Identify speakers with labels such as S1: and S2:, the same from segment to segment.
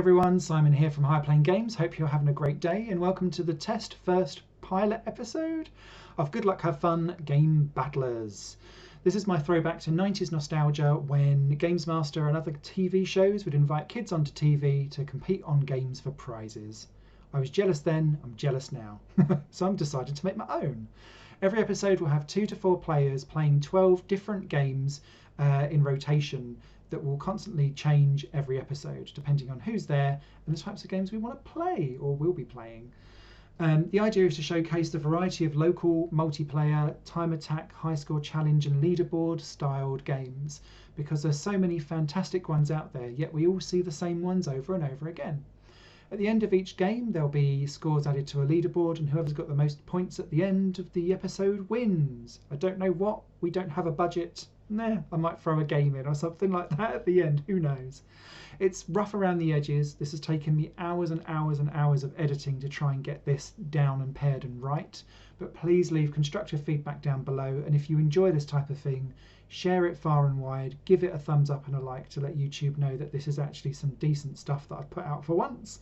S1: everyone, Simon here from High Playing Games. Hope you're having a great day and welcome to the test first pilot episode of Good Luck Have Fun Game Battlers. This is my throwback to 90s nostalgia when Games Master and other TV shows would invite kids onto TV to compete on games for prizes. I was jealous then, I'm jealous now. So I've decided to make my own. Every episode will have 2 to 4 players playing 12 different games in rotation that will constantly change every episode depending on who's there and the types of games we want to play or will be playing. The idea is to showcase the variety of local multiplayer, time attack, high score challenge and leaderboard styled games because there's so many fantastic ones out there, yet we all see the same ones over and over again. At the end of each game there'll be scores added to a leaderboard and whoever's got the most points at the end of the episode wins. I don't know what, we don't have a budget. Nah, I might throw a game in or something like that at the end, who knows. It's rough around the edges. This has taken me hours and hours and hours of editing to try and get this down and paired and right. But please leave constructive feedback down below, and if you enjoy this type of thing, share it far and wide, give it a thumbs up and a like to let YouTube know that this is actually some decent stuff that I've put out for once,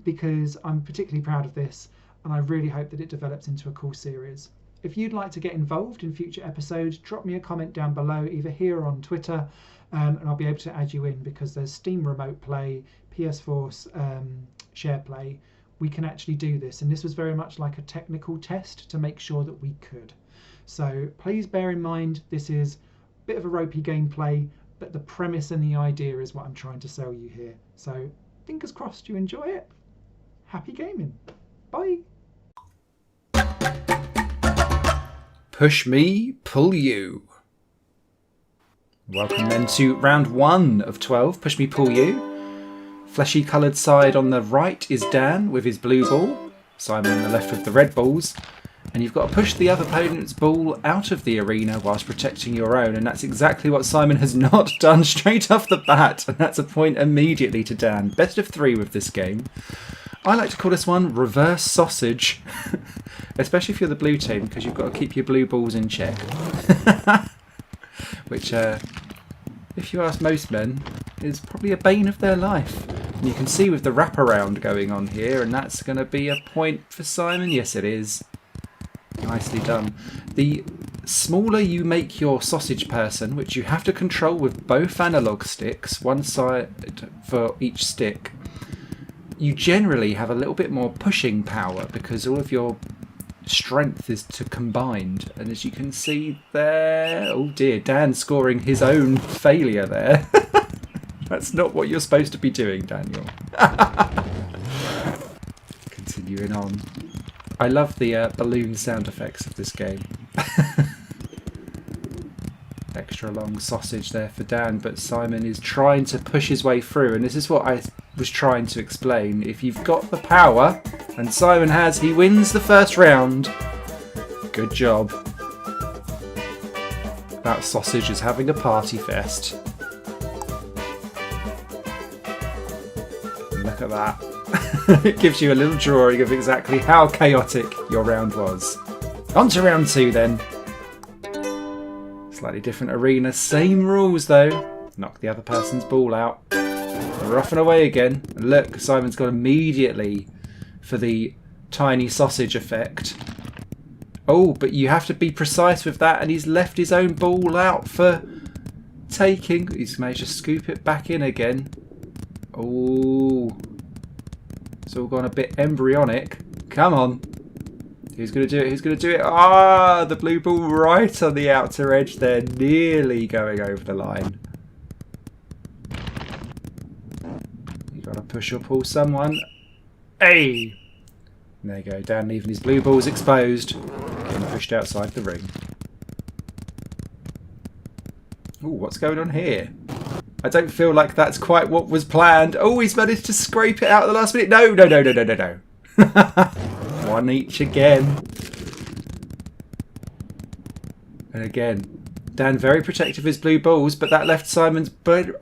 S1: because I'm particularly proud of this and I really hope that it develops into a cool series. If you'd like to get involved in future episodes, drop me a comment down below, either here or on Twitter, and I'll be able to add you in because there's Steam Remote Play, PS4 Share Play. We can actually do this, and this was very much like a technical test to make sure that we could. So please bear in mind this is a bit of a ropey gameplay, but the premise and the idea is what I'm trying to sell you here. So fingers crossed you enjoy it. Happy gaming. Bye.
S2: Push me, pull you. Welcome then to round 1 of 12, Push Me, Pull You. Fleshy coloured side on the right is Dan with his blue ball, Simon on the left with the red balls, and you've got to push the other opponent's ball out of the arena whilst protecting your own, and that's exactly what Simon has not done straight off the bat, and that's a point immediately to Dan. Best of 3 with this game. I like to call this one reverse sausage, especially if you're the blue team, because you've got to keep your blue balls in check. Which, if you ask most men, is probably a bane of their life. And you can see with the wraparound going on here, and that's going to be a point for Simon. Yes, it is. Nicely done. The smaller you make your sausage person, which you have to control with both analog sticks, one side for each stick, you generally have a little bit more pushing power because all of your strength is combined. And as you can see there, oh dear, Dan scoring his own failure there. That's not what you're supposed to be doing, Daniel. Continuing on. I love the balloon sound effects of this game. Extra long sausage there for Dan, but Simon is trying to push his way through, and this is what I was trying to explain. If you've got the power, and Simon has, he wins the first round. Good job. That sausage is having a party fest. Look at that. It gives you a little drawing of exactly how chaotic your round was. On to round 2 then. Slightly different arena, same rules though. Knock the other person's ball out. We're off and away again. And look, Simon's gone immediately for the tiny sausage effect. Oh, but you have to be precise with that, and he's left his own ball out for taking. He's managed to scoop it back in again. Oh, it's all gone a bit embryonic. Come on. Who's going to do it? Who's going to do it? Ah, the blue ball right on the outer edge there, nearly going over the line. You've got to push or pull someone. Hey! And there you go, Dan leaving his blue balls exposed, getting pushed outside the ring. Ooh, what's going on here? I don't feel like that's quite what was planned. Oh, he's managed to scrape it out at the last minute. No, no, no, no, no, no, no. One each again. And again, Dan very protective of his blue balls, but that left Simon's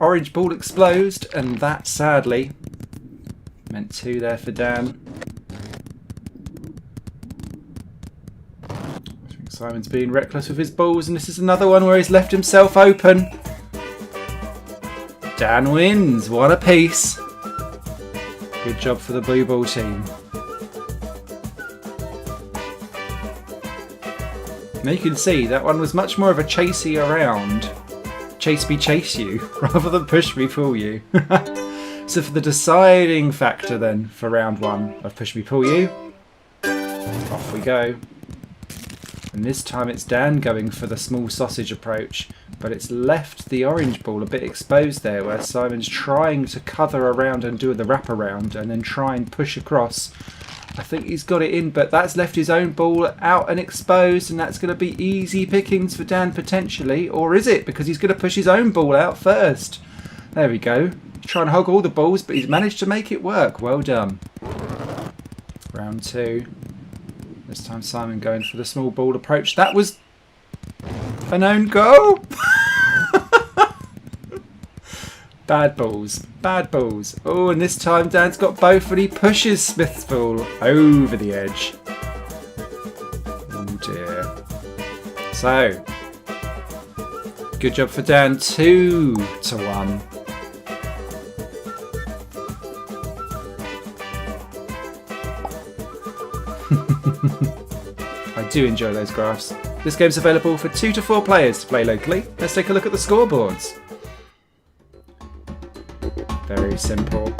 S2: orange ball exposed, and that sadly meant 2 there for Dan. I think Simon's being reckless with his balls, and this is another one where he's left himself open. Dan wins, 1 apiece. Good job for the blue ball team. Now you can see that one was much more of a chasey around, chase me chase you, rather than push me pull you. So for the deciding factor then for round 1 of push me pull you, off we go. And this time it's Dan going for the small sausage approach, but it's left the orange ball a bit exposed there, where Simon's trying to cover around and do the wraparound and then try and push across. I think he's got it in, but that's left his own ball out and exposed, and that's going to be easy pickings for Dan potentially. Or is it? Because he's going to push his own ball out first. There we go. He's trying to hog all the balls, but he's managed to make it work. Well done. Round 2. This time Simon going for the small ball approach. That was an own goal. Bad balls. Bad balls. Oh, and this time Dan's got both and he pushes Smith's ball over the edge. Oh dear. So, good job for Dan. 2-1. I do enjoy those graphs. This game's available for 2 to 4 players to play locally. Let's take a look at the scoreboards. Very simple.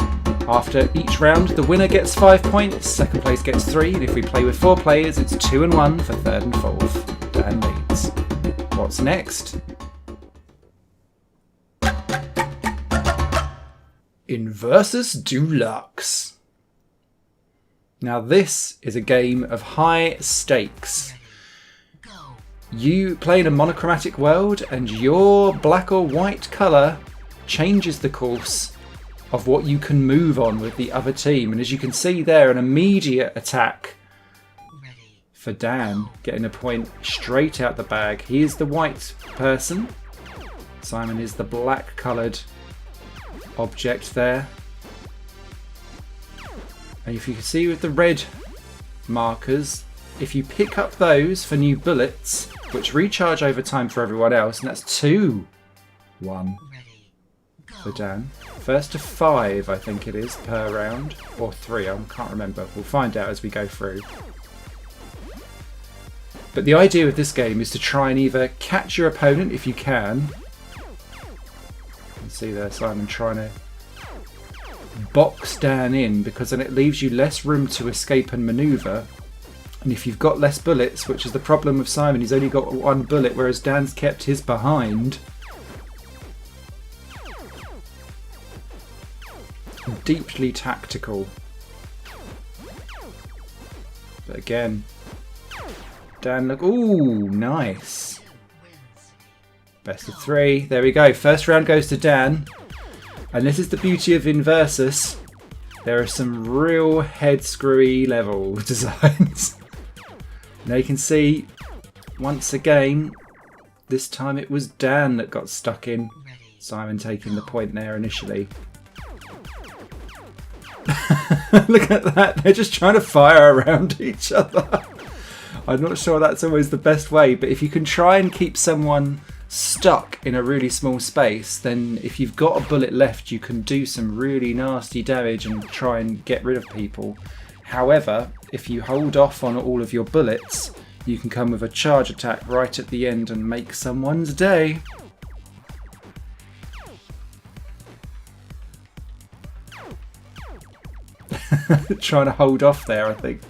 S2: After each round, the winner gets 5 points, second place gets 3, and if we play with 4 players, it's 2 and 1 for third and fourth. Dan leads. What's next? INVERSUS DELUXE. Now this is a game of high stakes. You play in a monochromatic world, and your black or white colour changes the course of what you can move on with the other team. And as you can see there, an immediate attack for Dan, getting a point straight out the bag. He is the white person. Simon is the black coloured object there. And if you can see with the red markers, if you pick up those for new bullets, which recharge over time for everyone else, and that's 2-1 for Dan. First to 5, I think it is, per round. Or 3, I can't remember. We'll find out as we go through. But the idea with this game is to try and either catch your opponent if you can. You can see there Simon trying to box Dan in, because then it leaves you less room to escape and manoeuvre. And if you've got less bullets, which is the problem with Simon, he's only got 1 bullet, whereas Dan's kept his behind. Deeply tactical. But again, Dan, look, ooh, nice. Best of 3. There we go. First round goes to Dan. And this is the beauty of INVERSUS. There are some real head screwy level designs. Now you can see, once again, this time it was Dan that got stuck in. Simon taking the point there initially. Look at that, they're just trying to fire around each other. I'm not sure that's always the best way, but if you can try and keep someone stuck in a really small space, then if you've got a bullet left, you can do some really nasty damage and try and get rid of people. However, if you hold off on all of your bullets, you can come with a charge attack right at the end and make someone's day. Trying to hold off there, I think.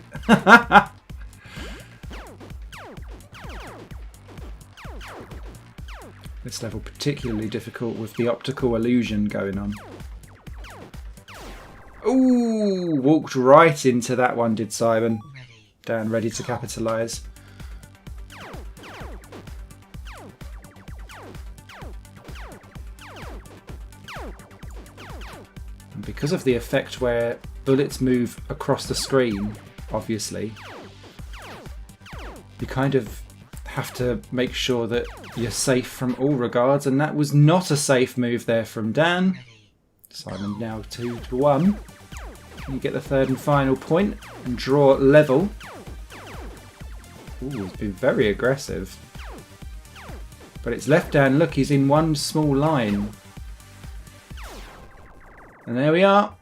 S2: This level particularly difficult with the optical illusion going on. Ooh, walked right into that one, did Simon. Dan ready to capitalise. And because of the effect where bullets move across the screen, obviously, you kind of have to make sure that you're safe from all regards, and that was not a safe move there from Dan. Simon now 2-1. You get the third and final point and draw level. Ooh, he's been very aggressive. But it's left Dan, look, he's in one small line. And there we are.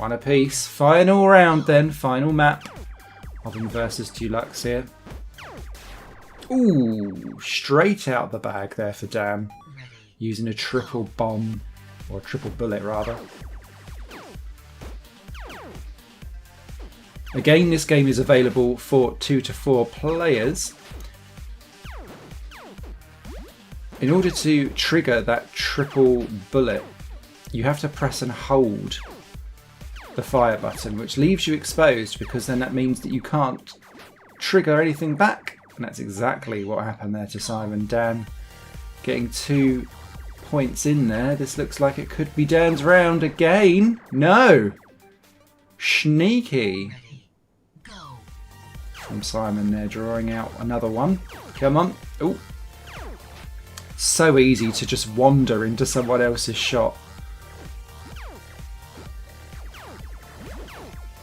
S2: One apiece. Final round then. Final map of INVERSUS DELUXE here. Ooh, straight out the bag there for Dan. Using a triple bomb. Or a triple bullet rather. Again, this game is available for 2 to 4 players. In order to trigger that triple bullet, you have to press and hold the fire button, which leaves you exposed because then that means that you can't trigger anything back. And that's exactly what happened there to Simon. Dan getting 2 points in there. This looks like it could be Dan's round again. No! Sneaky. From Simon there, drawing out another one. Come on. Oh. So easy to just wander into someone else's shot.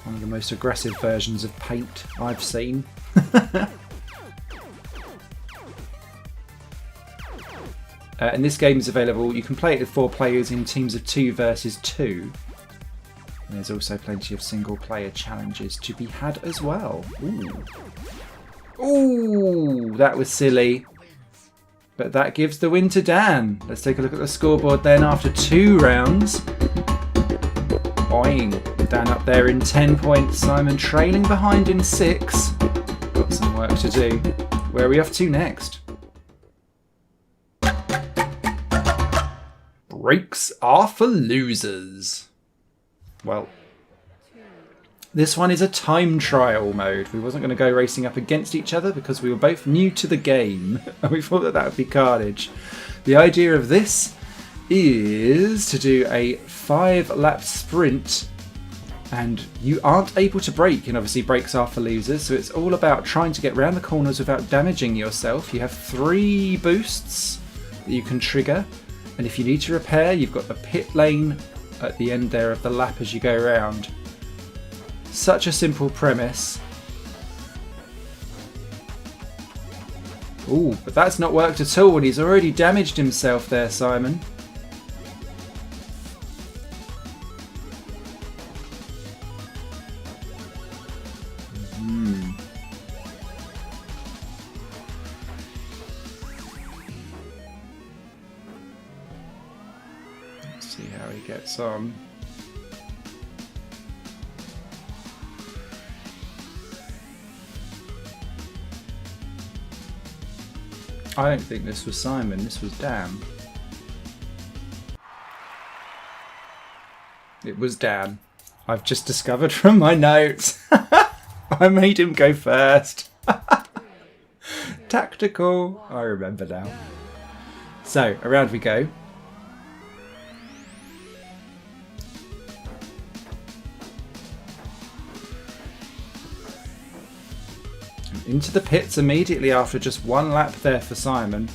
S2: One of the most aggressive versions of paint I've seen. And this game is available. You can play it with 4 players in teams of 2 versus 2. And there's also plenty of single player challenges to be had as well. Ooh. Ooh, that was silly. But that gives the win to Dan. Let's take a look at the scoreboard then after 2 rounds. Boing. Dan up there in 10 points. Simon trailing behind in 6. Got some work to do. Where are we off to next? Breaks are for losers. Well, this one is a time trial mode. We wasn't going to go racing up against each other because we were both new to the game and we thought that that would be carnage. The idea of this is to do a 5-lap sprint and you aren't able to brake, and obviously brakes are for losers, so it's all about trying to get round the corners without damaging yourself. You have 3 boosts that you can trigger, and if you need to repair, you've got the pit lane at the end there of the lap as you go around. Such a simple premise. Ooh, but that's not worked at all and he's already damaged himself there, Simon. Let's see how he gets on. I don't think this was Simon, this was Dan. It was Dan. I've just discovered from my notes. I made him go first. Tactical. I remember now. So, around we go. Into the pits immediately after just 1 lap there for Simon.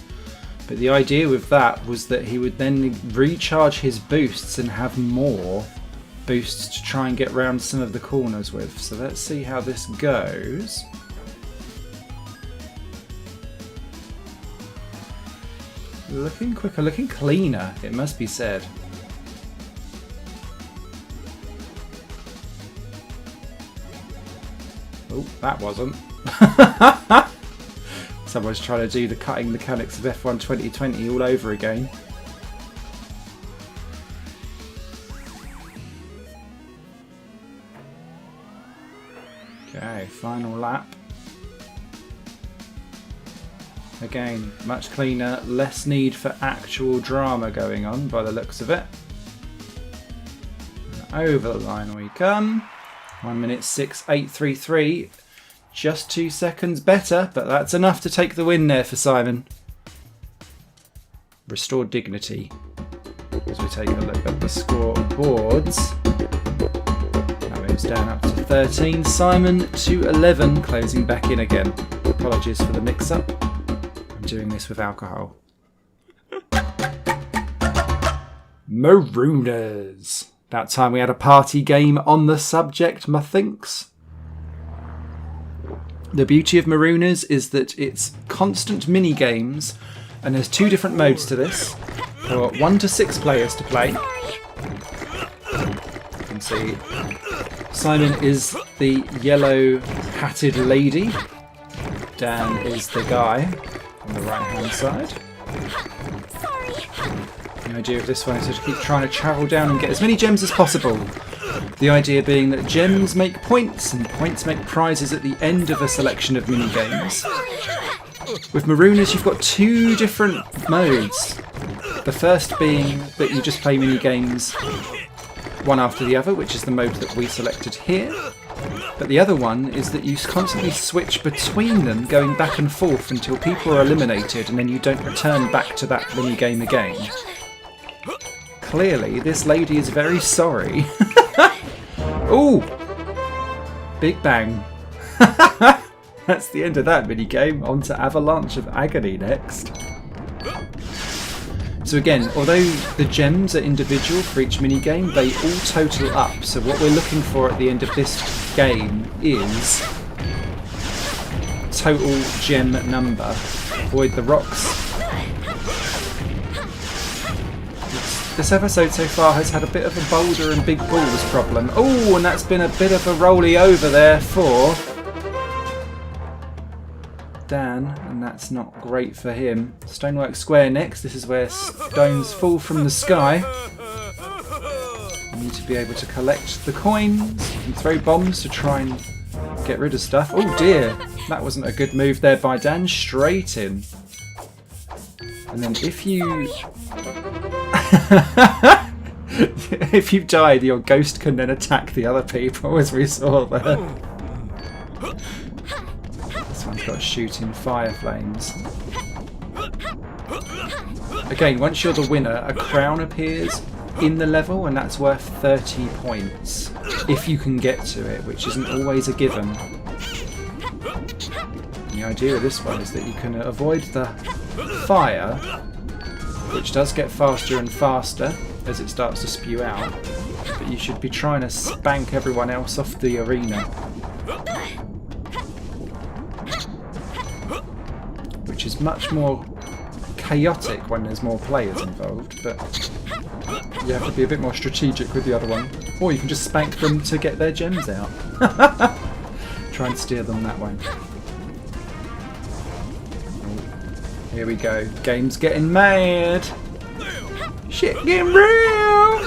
S2: But the idea with that was that he would then recharge his boosts and have more boosts to try and get round some of the corners with. So let's see how this goes. Looking quicker, looking cleaner, it must be said. Oh, that wasn't. Someone's trying to do the cutting mechanics of F1 2020 all over again. Okay, final lap. Again, much cleaner, less need for actual drama going on by the looks of it. Over the line we come. 1:06.833. Just 2 seconds better, but that's enough to take the win there for Simon. Restored dignity. As we take a look at the scoreboards. That moves down up to 13. Simon to 11, closing back in again. Apologies for the mix-up. I'm doing this with alcohol. Marooners. That time we had a party game on the subject, methinks. The beauty of Marooners is that it's constant mini games, and there's 2 different modes to this. For 1 to 6 players to play. can see. Simon is the yellow hatted lady. Dan is the guy on the right hand side. The idea of this one is to keep trying to travel down and get as many gems as possible. The idea being that gems make points and points make prizes at the end of a selection of mini-games. With Marooners you've got two different modes. The first being that you just play mini-games one after the other, which is the mode that we selected here. But the other one is that you constantly switch between them, going back and forth until people are eliminated and then you don't return back to that mini-game again. Clearly, this lady is very sorry. Ooh! Big bang. That's the end of that mini-game. On to Avalanche of Agony next. So again, although the gems are individual for each mini-game, they all total up. So what we're looking for at the end of this game is total gem number. Avoid the rocks. This episode so far has had a bit of a boulder and big balls problem. Oh, and that's been a bit of a rolly over there for Dan, and that's not great for him. Stonework Square next. This is where stones fall from the sky. You need to be able to collect the coins and throw bombs to try and get rid of stuff. Oh dear, that wasn't a good move there by Dan. Straight in. And then if you... if you died, your ghost can then attack the other people, as we saw there. This one's got shooting fire flames. Again, once you're the winner, a crown appears in the level, and that's worth 30 points if you can get to it, which isn't always a given. The idea of this one is that you can avoid the fire, which does get faster and faster as it starts to spew out, but you should be trying to spank everyone else off the arena, which is much more chaotic when there's more players involved, but you have to be a bit more strategic with the other one, or you can just spank them to get their gems out. Try and steer them that way. Here we go. Game's getting mad. Shit getting real.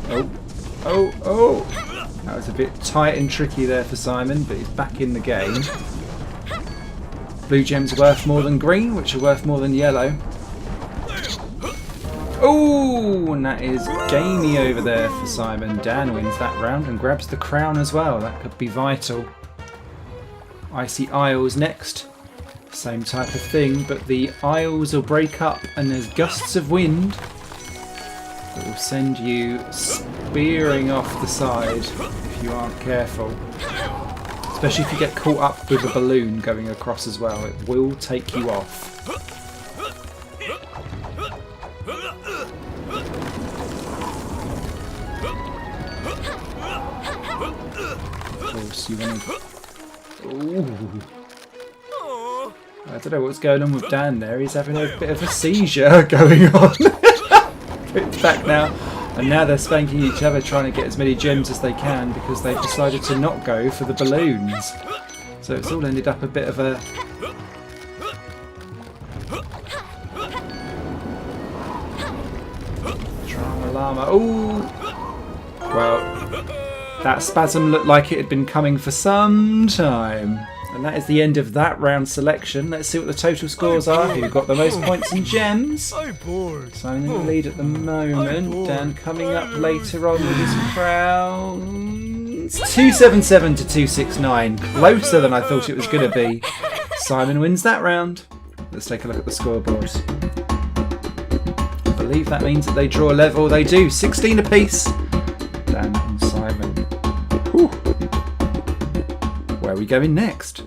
S2: Oh, oh, oh. That was a bit tight and tricky there for Simon, but he's back in the game. Blue gems are worth more than green, which are worth more than yellow. Oh, and that is gamey over there for Simon. Dan wins that round and grabs the crown as well. That could be vital. Icy Isles next. Same type of thing, but the isles will break up and there's gusts of wind that will send you spearing off the side if you aren't careful. Especially if you get caught up with a balloon going across as well. It will take you off. Of course, you want to... Ooh. I don't know what's going on with Dan there. He's having a bit of a seizure going on. It's back now. And now they're spanking each other trying to get as many gems as they can because they've decided to not go for the balloons. So it's all ended up a bit of a... Drama llama. Ooh! Well, that spasm looked like it had been coming for some time. And that is the end of that round selection. Let's see what the total scores are. Who got the most points and gems? Simon in the lead at the moment. Dan coming up later on with his crowns. 277 to 269. Closer than I thought it was going to be. Simon wins that round. Let's take a look at the scoreboards. I believe that means that they draw level. They do. 16 apiece. Dan and Simon. Whew. Where are we going next?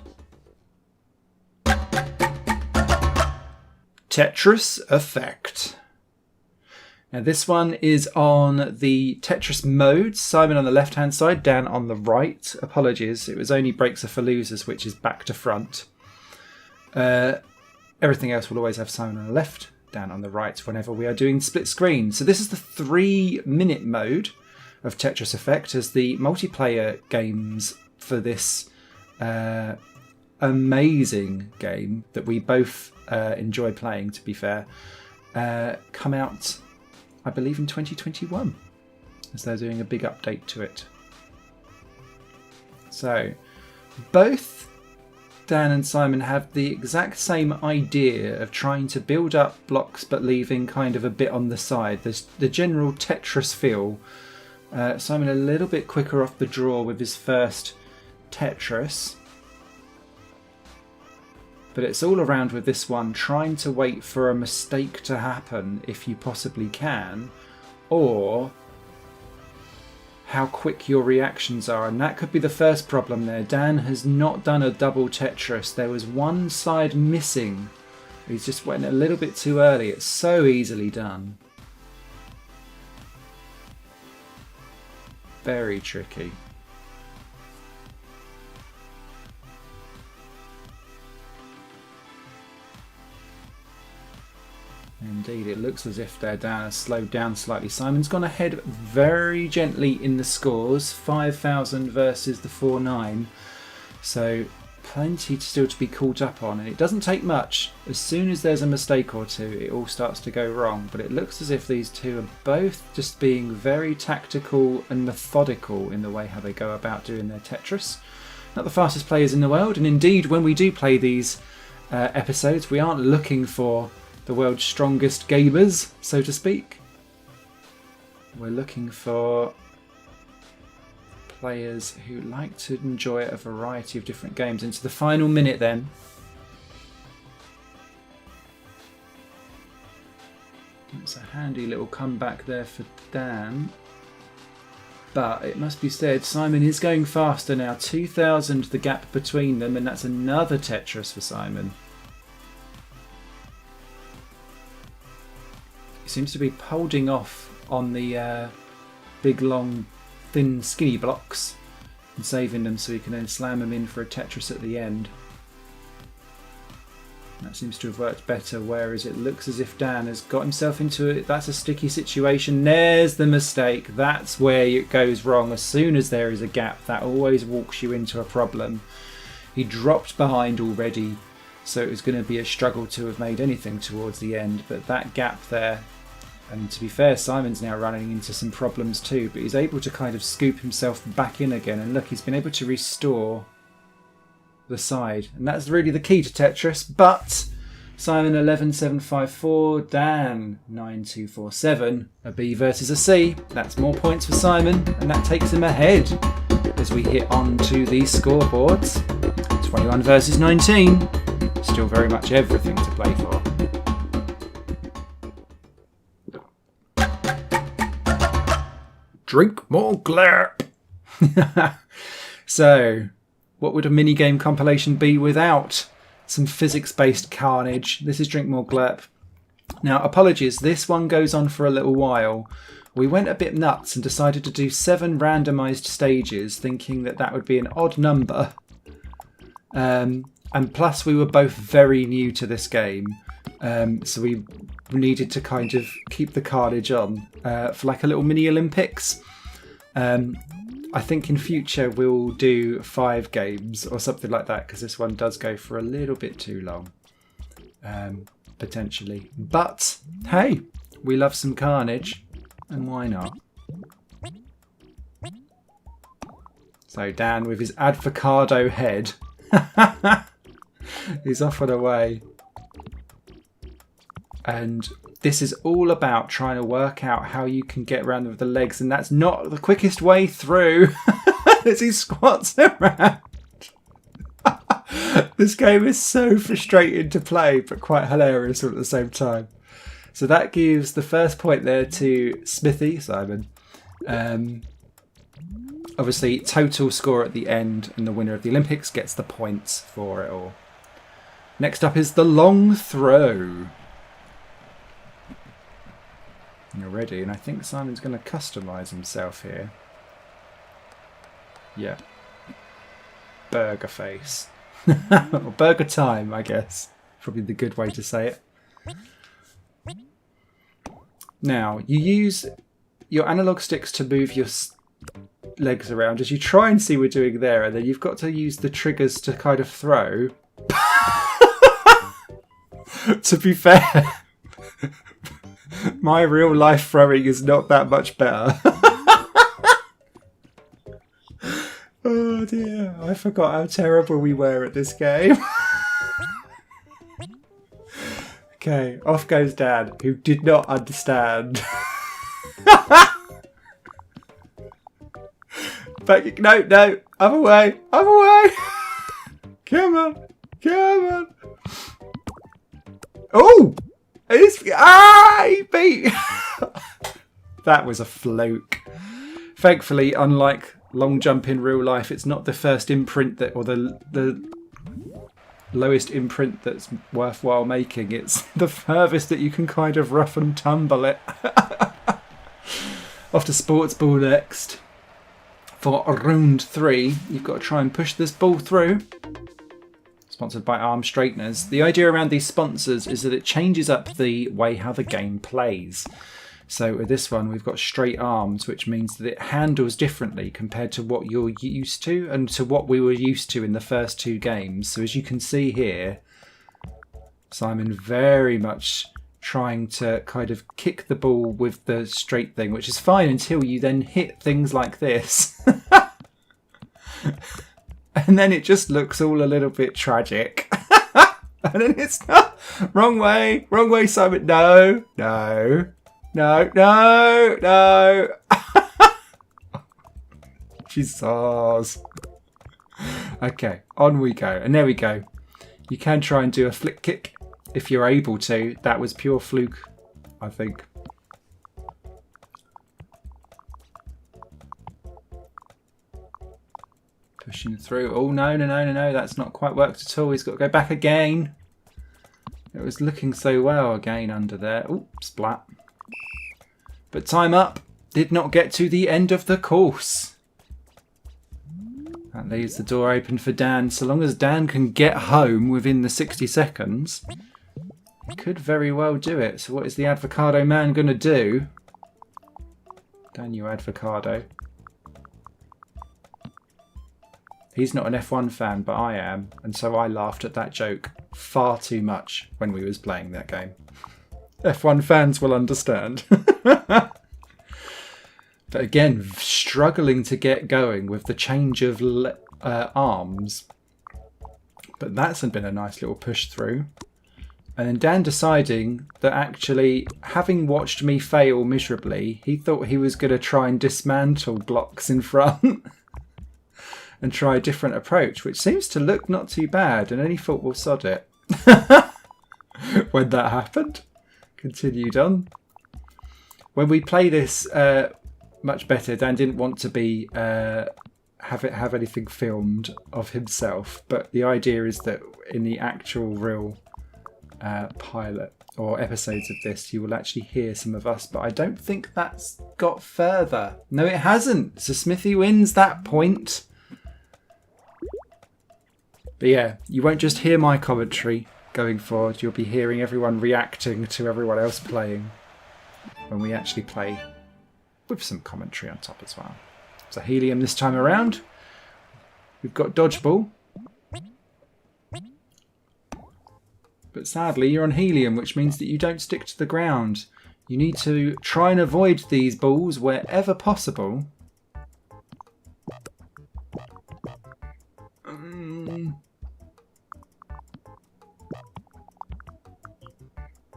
S2: Tetris Effect. Now this one is on the Tetris mode. Simon on the left hand side, Dan on the right. Apologies, it was only breaks are for losers, which is back to front. Everything else will always have Simon on the left, Dan on the right whenever we are doing split screen. So this is the 3-minute mode. of Tetris Effect as the multiplayer games for this amazing game that we both enjoy playing, to be fair, come out, I believe, in 2021, as they're doing a big update to it. So both Dan and Simon have the exact same idea of trying to build up blocks but leaving kind of a bit on the side. There's the general Tetris feel. Simon a little bit quicker off the draw with his first Tetris. But it's all around with this one, trying to wait for a mistake to happen if you possibly can, or how quick your reactions are. And that could be the first problem there. Dan has not done a double Tetris. There was one side missing. He's just went a little bit too early. It's so easily done. Very tricky. Indeed, it looks as if Dan has slowed down slightly. Simon's gone ahead very gently in the scores. 5,000 versus the 4,9. So plenty still to be caught up on. And it doesn't take much. As soon as there's a mistake or two, it all starts to go wrong. But it looks as if these two are both just being very tactical and methodical in the way how they go about doing their Tetris. Not the fastest players in the world. And indeed, when we do play these episodes, we aren't looking for the world's strongest gamers, so to speak. We're looking for players who like to enjoy a variety of different games. Into the final minute then. It's a handy little comeback there for Dan. But it must be said, Simon is going faster now. 2,000 the gap between them, and that's another Tetris for Simon. Seems to be holding off on the big, long, thin, skinny blocks and saving them so he can then slam them in for a Tetris at the end. That seems to have worked better, whereas it looks as if Dan has got himself into it. That's a sticky situation. There's the mistake. That's where it goes wrong. As soon as there is a gap, that always walks you into a problem. He dropped behind already, so it was going to be a struggle to have made anything towards the end, but that gap there. And to be fair, Simon's now running into some problems too, but he's able to kind of scoop himself back in again. And look, he's been able to restore the side. And that's really the key to Tetris. But Simon 11,754, Dan 9,247. A B versus a C. That's more points for Simon, and that takes him ahead as we hit on to the scoreboards. 21 versus 19. Still very much everything to play for. Drink more GLURP. So, what would a minigame compilation be without some physics-based carnage? This is Drink More GLURP. Now, apologies, this one goes on for a little while. We went a bit nuts and decided to do 7 randomised stages, thinking that that would be an odd number. And plus, we were both very new to this game. So we needed to kind of keep the carnage on for like a little mini Olympics. I think in future we'll do 5 games or something like that, because this one does go for a little bit too long, potentially. But hey, we love some carnage, and why not? So Dan with his avocado head. He's off and away. And this is all about trying to work out how you can get around with the legs, and that's not the quickest way through as he squats around. This game is so frustrating to play, but quite hilarious all at the same time. So that gives the first point there to Smithy, Simon. Obviously, total score at the end, and the winner of the Olympics gets the points for it all. Next up is the long throw. You're ready, and I think Simon's going to customise himself here. Yeah. Burger face. Or burger time, I guess. Probably the good way to say it. Now, you use your analog sticks to move your legs around as you try and see we're doing there, and then you've got to use the triggers to kind of throw. To be fair, my real life throwing is not that much better. Oh dear, I forgot how terrible we were at this game. Okay, off goes Dan, who did not understand. Back, no, other way. Come on. Oh! He beat! That was a fluke. Thankfully, unlike long jump in real life, it's not the first imprint that, or the lowest imprint that's worthwhile making. It's the furthest that you can kind of rough and tumble it. Off to sports ball next. For round 3, you've got to try and push this ball through. Sponsored by Arm Straighteners. The idea around these sponsors is that it changes up the way how the game plays. So with this one, we've got straight arms, which means that it handles differently compared to what you're used to and to what we were used to in the first 2 games. So as you can see here, Simon very much trying to kind of kick the ball with the straight thing, which is fine until you then hit things like this. And then it just looks all a little bit tragic. And then it's not. Wrong way, Simon. No. Jesus. Okay, on we go. And there we go. You can try and do a flick kick if you're able to. That was pure fluke, I think. Pushing through. Oh, no. That's not quite worked at all. He's got to go back again. It was looking so well again under there. Oh, splat. But time up. Did not get to the end of the course. That leaves the door open for Dan. So long as Dan can get home within the 60 seconds, he could very well do it. So what is the Avocado Man going to do? Dan, you Avocado. He's not an F1 fan, but I am. And so I laughed at that joke far too much when we was playing that game. F1 fans will understand. But again, struggling to get going with the change of arms. But that's been a nice little push through. And then Dan deciding that actually, having watched me fail miserably, he thought he was going to try and dismantle blocks in front. And try a different approach, which seems to look not too bad. And then he thought, well, sod it. When that happened, continued on. When we play this much better, Dan didn't want to be have anything filmed of himself, but the idea is that in the actual real pilot or episodes of this, you will actually hear some of us. But I don't think that's got further. No, it hasn't. So Smithy wins that point. But yeah, you won't just hear my commentary going forward. You'll be hearing everyone reacting to everyone else playing when we actually play with some commentary on top as well. So helium this time around. We've got dodgeball. But sadly, you're on helium, which means that you don't stick to the ground. You need to try and avoid these balls wherever possible.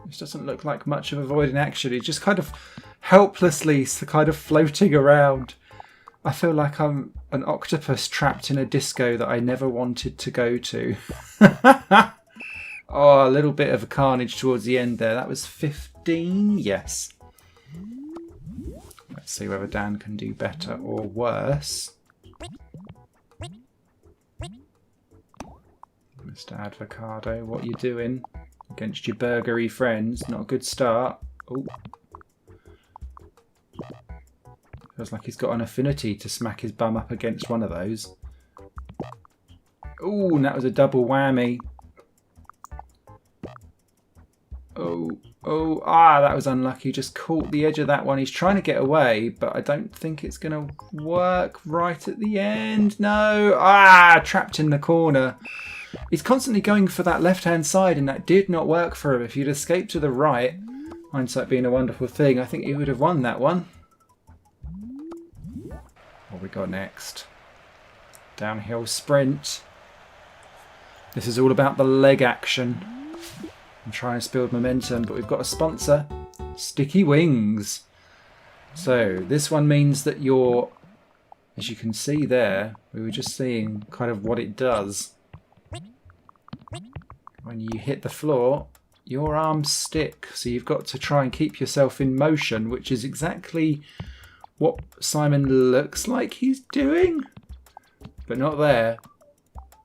S2: This doesn't look like much of avoiding actually. Just kind of helplessly kind of floating around. I feel like I'm an octopus trapped in a disco that I never wanted to go to. Oh, a little bit of a carnage towards the end there. That was 15, yes. Let's see whether Dan can do better or worse. Mr. Avocado, what are you doing against your burgery friends? Not a good start. Oh. Feels like he's got an affinity to smack his bum up against one of those. Oh, and that was a double whammy. Oh, Oh, that was unlucky. Just caught the edge of that one. He's trying to get away, but I don't think it's going to work right at the end. No. Trapped in the corner. He's constantly going for that left-hand side, and that did not work for him. If he'd escaped to the right, hindsight being a wonderful thing, I think he would have won that one. What we got next? Downhill sprint. This is all about the leg action. I'm trying to build momentum, but we've got a sponsor. Sticky Wings. So this one means that you're, as you can see there, we were just seeing kind of what it does. When you hit the floor, your arms stick. So you've got to try and keep yourself in motion, which is exactly what Simon looks like he's doing. But not there.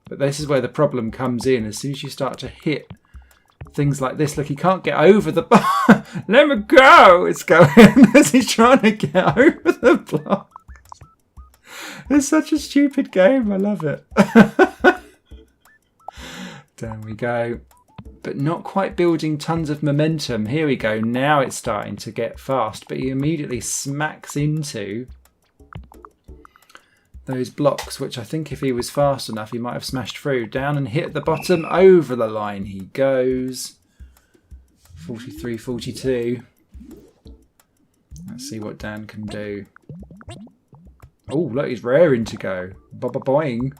S2: But this is where the problem comes in. As soon as you start to hit things like this, look, he can't get over the bar. Let me go! It's going as he's trying to get over the block. It's such a stupid game. I love it. Down we go. But not quite building tons of momentum. Here we go. Now it's starting to get fast, but he immediately smacks into those blocks, which I think if he was fast enough, he might have smashed through. Down and hit the bottom. Over the line he goes. 43, 42. Let's see what Dan can do. Oh, look, he's raring to go. Boing.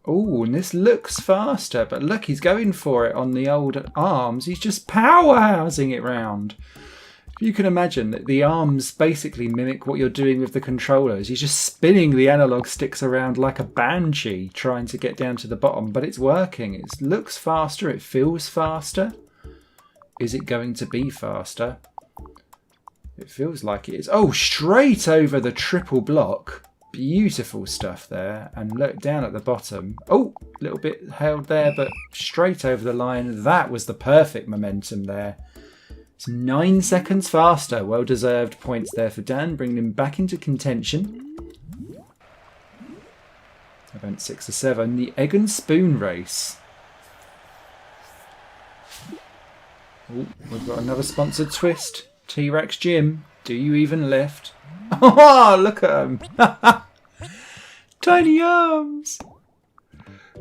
S2: Oh, and this looks faster, but look, he's going for it on the old arms. He's just powerhousing it round. You can imagine that the arms basically mimic what you're doing with the controllers. He's just spinning the analog sticks around like a banshee, trying to get down to the bottom, but it's working. It looks faster, it feels faster. Is it going to be faster? It feels like it is. Oh, straight over the triple block. Beautiful stuff there. And look down at the bottom. Oh, a little bit held there, but straight over the line. That was the perfect momentum there. It's 9 seconds faster. Well-deserved points there for Dan, bringing him back into contention. Event 6 or 7, the Egg and Spoon Race. Oh, we've got another sponsored twist. T-Rex Gym. Do you even lift? Oh, look at him. Tiny arms.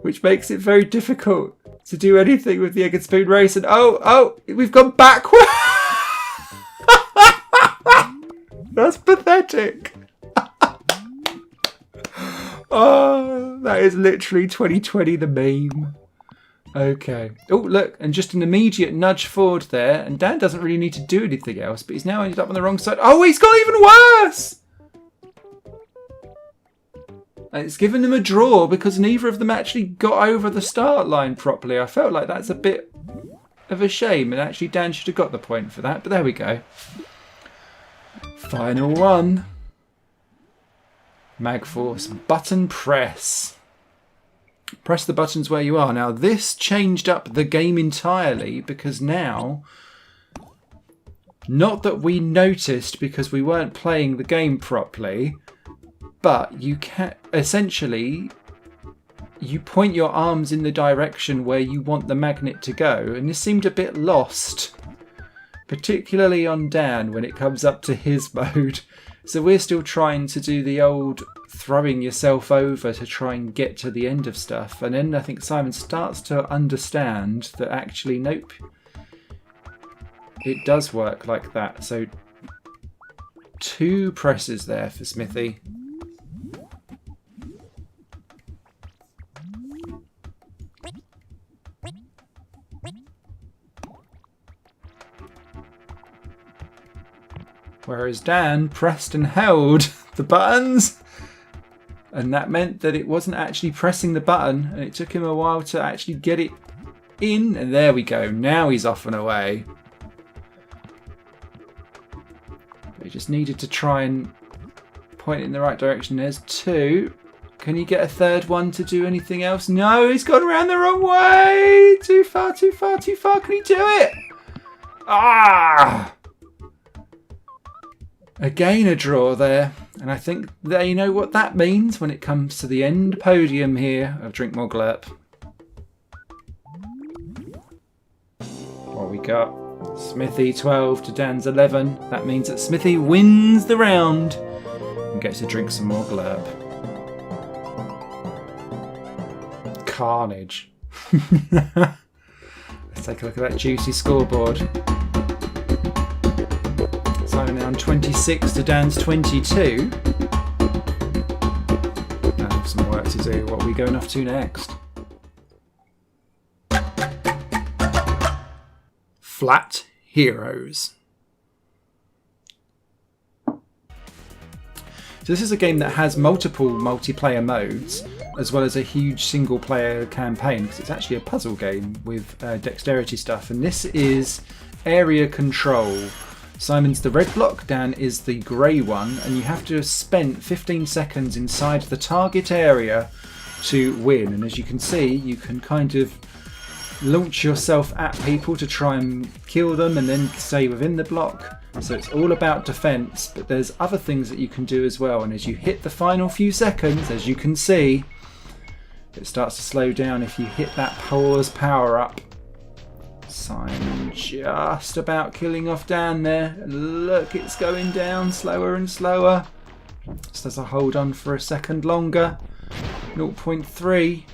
S2: Which makes it very difficult to do anything with the Egg and Spoon Race. And oh, we've gone backward. That's pathetic. Oh, that is literally 2020 the meme. Okay. Oh, look, and just an immediate nudge forward there. And Dan doesn't really need to do anything else, but he's now ended up on the wrong side. Oh, he's got even worse! And it's given him a draw because neither of them actually got over the start line properly. I felt like that's a bit of a shame, and actually Dan should have got the point for that, but there we go. Final one. Magforce button press. Press the buttons where you are. Now this changed up the game entirely because now, not that we noticed because we weren't playing the game properly, but you can essentially you point your arms in the direction where you want the magnet to go, and this seemed a bit lost, particularly on Dan when it comes up to his mode. So we're still trying to do the old throwing yourself over to try and get to the end of stuff. And then I think Simon starts to understand that actually, nope, it does work like that. So 2 presses there for Smithy. Whereas Dan pressed and held the buttons, and that meant that it wasn't actually pressing the button, and it took him a while to actually get it in, and there we go. Now he's off and away. He just needed to try and point it in the right direction. There's 2. Can he get a third one to do anything else? No, he's gone around the wrong way. Too far, too far, too far. Can he do it? Ah! Again a draw there, and I think they know what that means when it comes to the end podium here of Drink More GLURP. What we got? Smithy 12 to Dan's 11. That means that Smithy wins the round and gets to drink some more GLURP. Carnage. Let's take a look at that juicy scoreboard. Simon now on 26 to Dan's 22. I have some work to do. What are we going off to next? Flat Heroes. So this is a game that has multiple multiplayer modes as well as a huge single player campaign, because it's actually a puzzle game with dexterity stuff, and this is area control. Simon's the red block, Dan is the grey one, and you have to have spent 15 seconds inside the target area to win. And as you can see, you can kind of launch yourself at people to try and kill them and then stay within the block. So it's all about defense, but there's other things that you can do as well. And as you hit the final few seconds, as you can see, it starts to slow down if you hit that pause power up. Simon just about killing off Dan there. Look, it's going down slower and slower. Just as I hold on for a second longer. 0.3.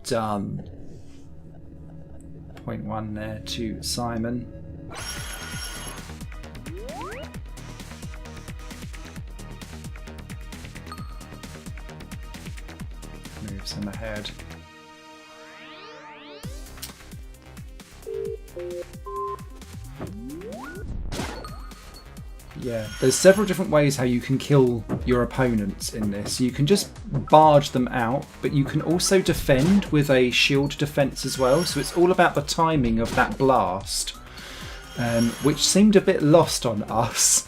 S2: Done. 0.1 there to Simon. Moves him ahead. Yeah, there's several different ways how you can kill your opponents in this. You can just barge them out, but you can also defend with a shield defense as well. So it's all about the timing of that blast, which seemed a bit lost on us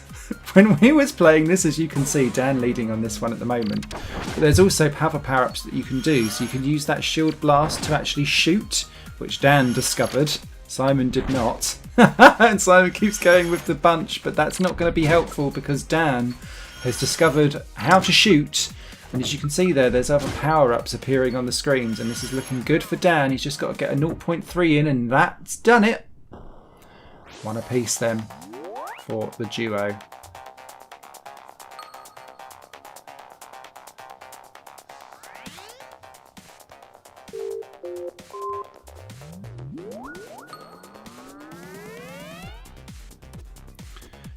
S2: when we was playing this. As you can see, Dan leading on this one at the moment. But there's also other power-ups that you can do. So you can use that shield blast to actually shoot, which Dan discovered. Simon did not. And Simon keeps going with the bunch, but that's not going to be helpful because Dan has discovered how to shoot. And as you can see there, there's other power-ups appearing on the screens, and this is looking good for Dan. He's just got to get a 0.3 in, and that's done it. One apiece then for the duo.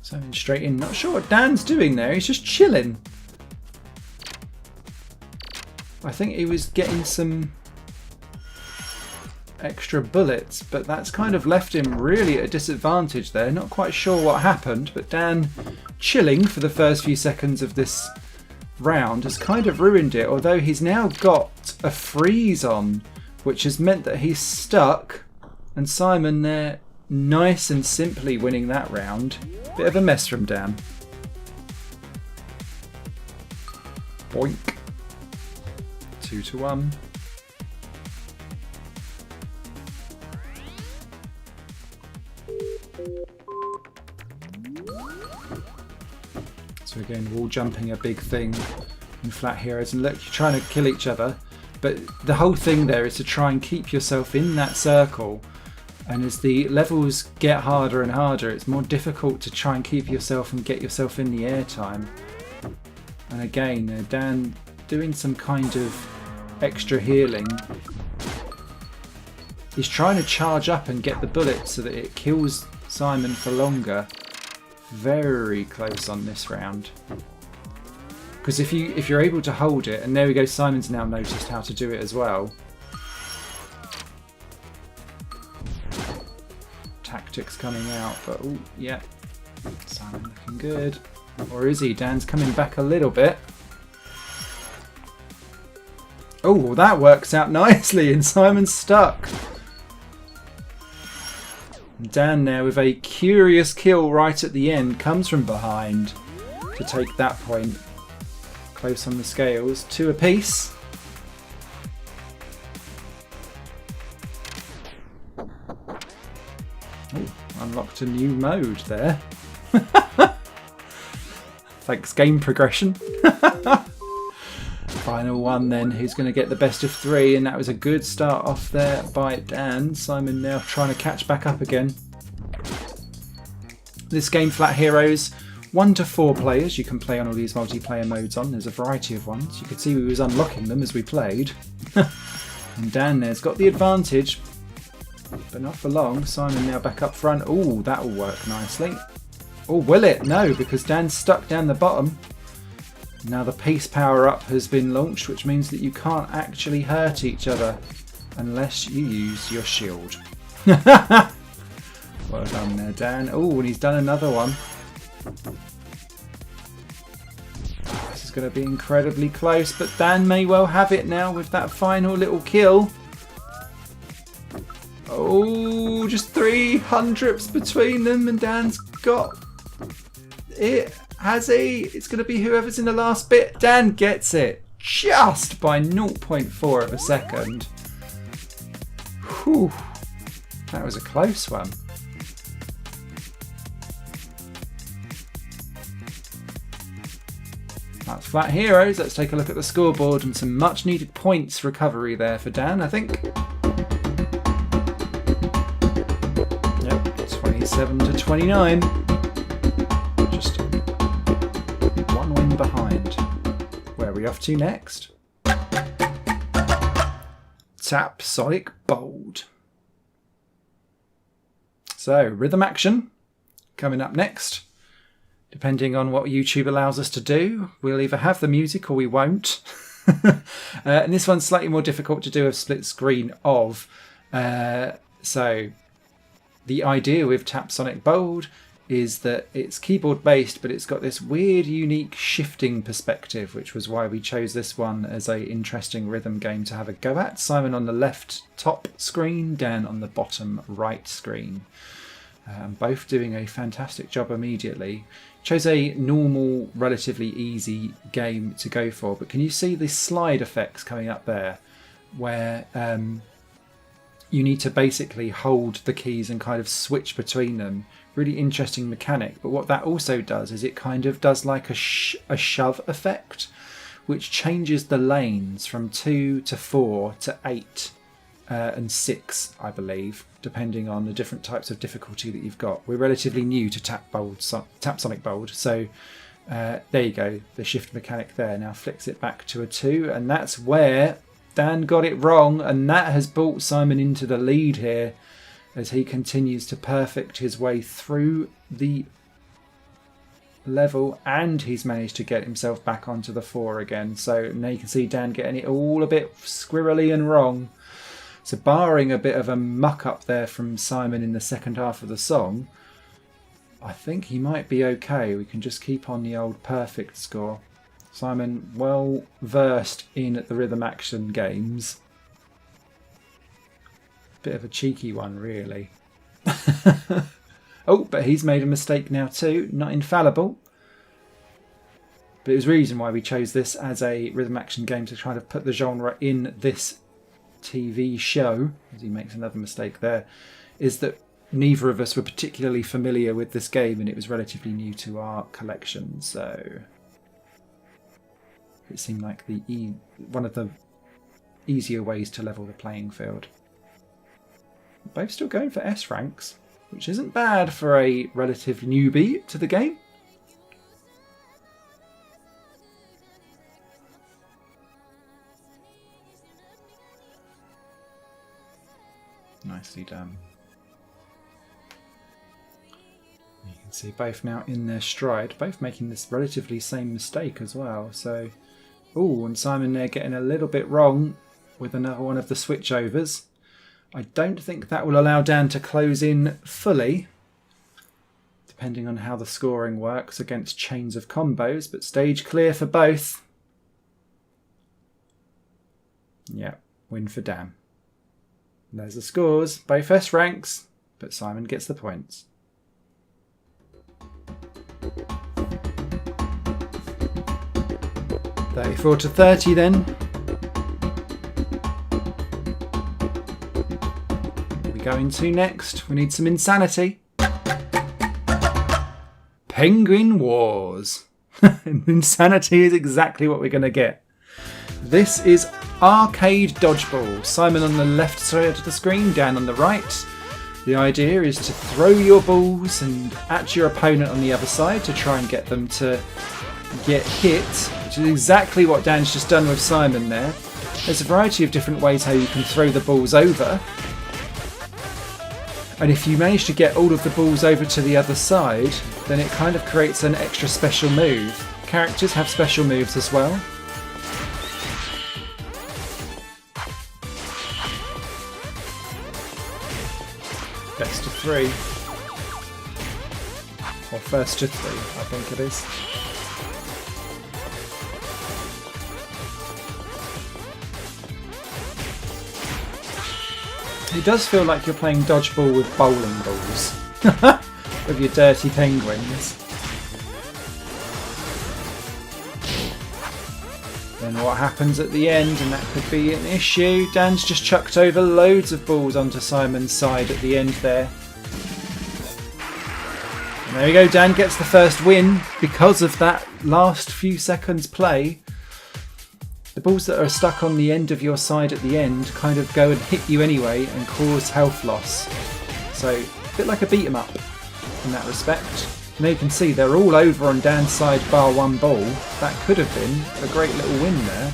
S2: So straight in. Not sure what Dan's doing there. He's just chilling. I think he was getting some extra bullets, but that's kind of left him really at a disadvantage there. Not quite sure what happened, but Dan chilling for the first few seconds of this round has kind of ruined it, although he's now got a freeze on, which has meant that he's stuck, and Simon there nice and simply winning that round. Bit of a mess from Dan. Boink. 2-1. So again, wall jumping a big thing in Flat Heroes, and look, you're trying to kill each other, but the whole thing there is to try and keep yourself in that circle. And as the levels get harder and harder, it's more difficult to try and keep yourself and get yourself in the air time. And again, Dan doing some kind of extra healing. He's trying to charge up and get the bullet so that it kills Simon for longer. Very close on this round. Because if you're able to hold it, and there we go, Simon's now noticed how to do it as well. Tactics coming out, but oh yeah, Simon looking good. Or is he? Dan's coming back a little bit. Oh, well, that works out nicely, and Simon's stuck. Dan now with a curious kill right at the end, comes from behind to take that point. Close on the scales, 2 apiece. Oh, unlocked a new mode there. Thanks, game progression. 5 Final one then, who's going to get the best of 3, and that was a good start off there by Dan. Simon now trying to catch back up again. This game, Flat Heroes, 1 to 4 players you can play on all these multiplayer modes on. There's a variety of ones. You could see we was unlocking them as we played. And Dan there's got the advantage, but not for long. Simon now back up front. Oh, that'll work nicely. Oh, will it? No, because Dan's stuck down the bottom. Now the peace power up has been launched, which means that you can't actually hurt each other unless you use your shield. Well done there, Dan. Oh, and he's done another one. This is going to be incredibly close, but Dan may well have it now with that final little kill. Oh, just 3 hundredths between them, and Dan's got it. Has he? It's going to be whoever's in the last bit. Dan gets it just by 0.4 of a second. Whew. That was a close one. That's Flat Heroes. Let's take a look at the scoreboard and some much needed points recovery there for Dan, I think. Yep, 27 to 29. Just 1 win behind. Where are we off to next? Tap Sonic Bold. So, rhythm action coming up next. Depending on what YouTube allows us to do, we'll either have the music or we won't. And this one's slightly more difficult to do a split screen of. So the idea with Tap Sonic Bold is that it's keyboard based, but it's got this weird, unique shifting perspective, which was why we chose this one as a interesting rhythm game to have a go at. Simon on the left top screen, Dan on the bottom right screen. Both doing a fantastic job immediately. Chose a normal, relatively easy game to go for, but can you see the slide effects coming up there where you need to basically hold the keys and kind of switch between them? Really interesting mechanic, but what that also does is it kind of does like a shove effect, which changes the lanes from 2 to 4 to 8 and 6, I believe, depending on the different types of difficulty that you've got. We're relatively new to Tap Sonic Bold, so there you go, the shift mechanic there now flicks it back to a 2, and that's where Dan got it wrong, and that has brought Simon into the lead here as he continues to perfect his way through the level, and he's managed to get himself back onto the 4 again. So now you can see Dan getting it all a bit squirrely and wrong. So barring a bit of a muck up there from Simon in the second half of the song, I think he might be okay. We can just keep on the old perfect score. Simon, well versed in the rhythm action games. Bit of a cheeky one, really. Oh, but he's made a mistake now too. Not infallible. But it was the reason why we chose this as a rhythm action game, to try to put the genre in this TV show, as he makes another mistake there, is that neither of us were particularly familiar with this game and it was relatively new to our collection, so it seemed like one of the easier ways to level the playing field. Both still going for S ranks, which isn't bad for a relative newbie to the game. Nicely done. You can see both now in their stride, both making this relatively same mistake as well. So, oh, and Simon there getting a little bit wrong with another one of the switchovers. I don't think that will allow Dan to close in fully, depending on how the scoring works against chains of combos, but stage clear for both. Yeah, win for Dan. And there's the scores, both S ranks, but Simon gets the points. $34 to $30 then. What are we going to next? We need some insanity. Penguin Wars. Insanity is exactly what we're going to get. This is arcade dodgeball. Simon on the left side of the screen, Dan on the right. The idea is to throw your balls and at your opponent on the other side to try and get them to get hit, which is exactly what Dan's just done with Simon there. There's a variety of different ways how you can throw the balls over. And if you manage to get all of the balls over to the other side, then it kind of creates an extra special move. Characters have special moves as well. Best of 3. Or first to 3, I think it is. It does feel like you're playing dodgeball with bowling balls. With your dirty penguins. Then what happens at the end, and that could be an issue. Dan's just chucked over loads of balls onto Simon's side at the end there. And there we go, Dan gets the first win because of that last few seconds play. The balls that are stuck on the end of your side at the end kind of go and hit you anyway and cause health loss. So, a bit like a beat 'em up in that respect. Now you can see they're all over on Dan's side bar one ball. That could have been a great little win there.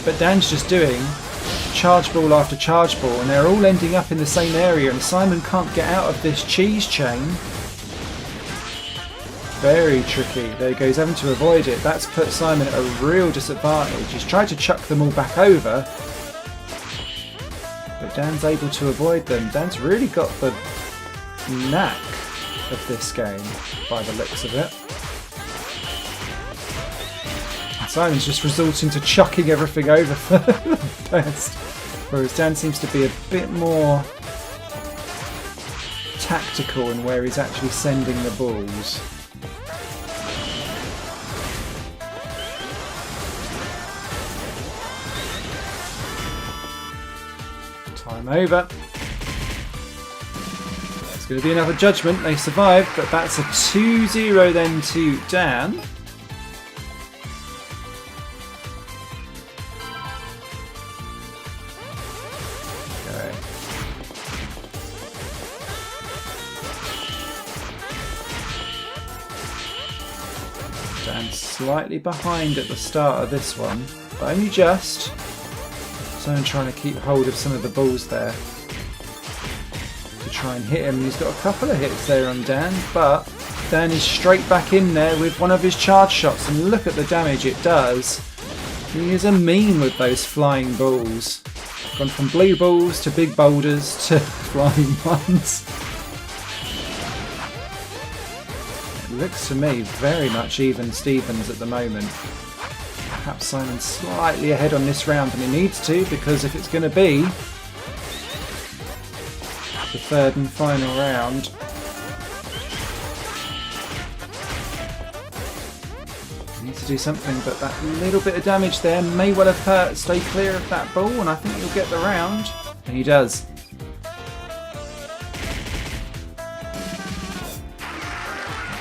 S2: But Dan's just doing charge ball after charge ball and they're all ending up in the same area and Simon can't get out of this cheese chain. Very tricky. There he goes, having to avoid it. That's put Simon at a real disadvantage. He's tried to chuck them all back over, but Dan's able to avoid them. Dan's really got the knack of this game by the looks of it. And Simon's just resorting to chucking everything over for the best. Whereas Dan seems to be a bit more tactical in where he's actually sending the balls. Time over. It's going to be another judgment. They survived, but that's a 2-0 then to Dan. Okay. Dan's slightly behind at the start of this one, but only just. So I'm trying to keep hold of some of the balls there to try and hit him. He's got a couple of hits there on Dan, but Dan is straight back in there with one of his charge shots, and look at the damage it does. He is a meme with those flying balls. Gone from blue balls to big boulders to flying ones. It looks to me very much even Stevens at the moment. Perhaps Simon's slightly ahead on this round than he needs to, because if it's going to be the third and final round, he needs to do something, but that little bit of damage there may well have hurt. Stay clear of that ball and I think he'll get the round. And he does.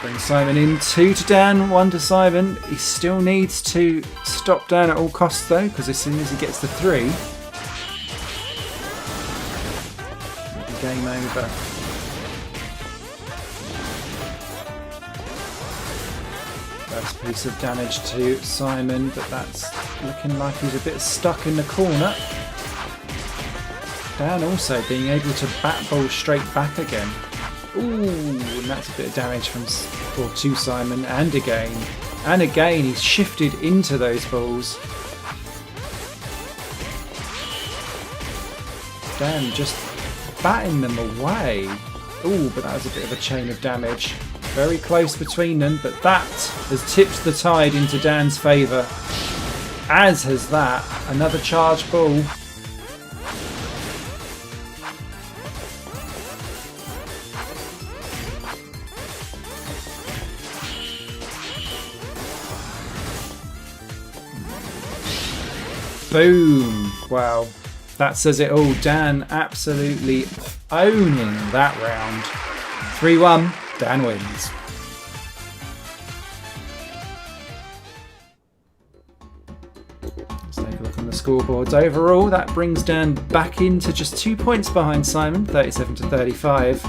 S2: Bring Simon in, 2 to Dan, 1 to Simon. He still needs to stop Dan at all costs though, because as soon as he gets the 3, it'll be game over. First piece of damage to Simon, but that's looking like he's a bit stuck in the corner. Dan also being able to bat ball straight back again. Ooh, and that's a bit of damage to Simon, and again he's shifted into those balls. Dan just batting them away. Ooh, but that was a bit of a chain of damage. Very close between them, but that has tipped the tide into Dan's favour. As has that. Another charge ball. Boom! Wow, that says it all. Dan absolutely owning that round. 3-1, Dan wins. Let's take a look on the scoreboards. Overall, that brings Dan back into just 2 points behind Simon, 37 to 35.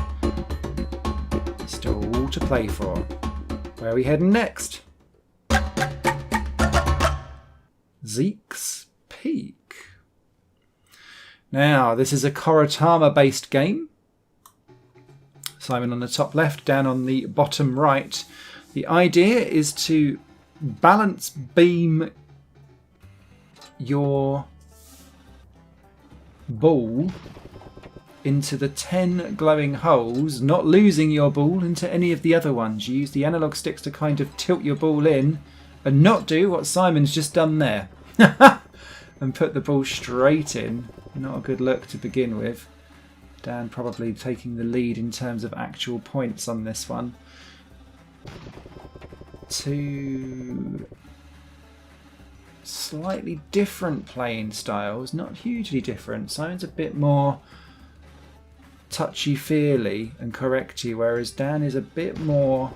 S2: Still all to play for. Where are we heading next? ZEKES Peak. Now, this is a Koratama-based game. Simon on the top left, Dan on the bottom right. The idea is to balance beam your ball into the 10 glowing holes, not losing your ball into any of the other ones. You use the analog sticks to kind of tilt your ball in and not do what Simon's just done there and put the ball straight in. Not a good look to begin with. Dan probably taking the lead in terms of actual points on this one. Two slightly different playing styles, not hugely different. Simon's a bit more touchy-feely and correcty, whereas Dan is a bit more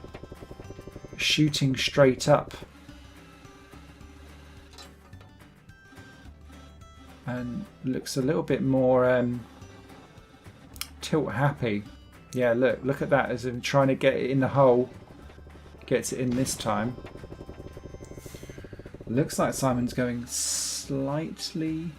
S2: shooting straight up. And looks a little bit more tilt happy. Yeah, look at that, as I'm trying to get it in the hole. Gets it in this time. Looks like Simon's going slightly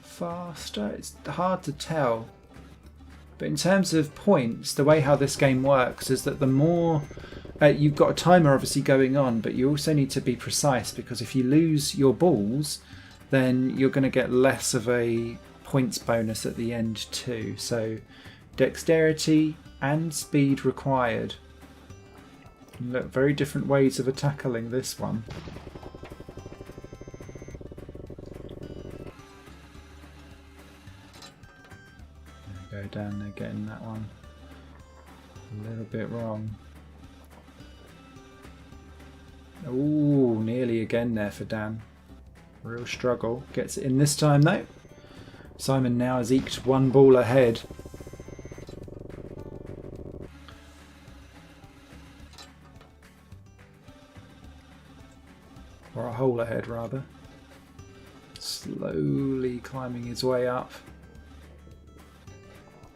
S2: faster. It's hard to tell. But in terms of points, the way how this game works is that the more you've got a timer obviously going on, but you also need to be precise, because if you lose your balls, then you're going to get less of a points bonus at the end too. So dexterity and speed required. Look, very different ways of tackling this one. There we go, down there getting that one a little bit wrong. Ooh, nearly again there for Dan. Real struggle. Gets it in this time though. Simon now has eked one ball ahead. Or a hole ahead rather. Slowly climbing his way up.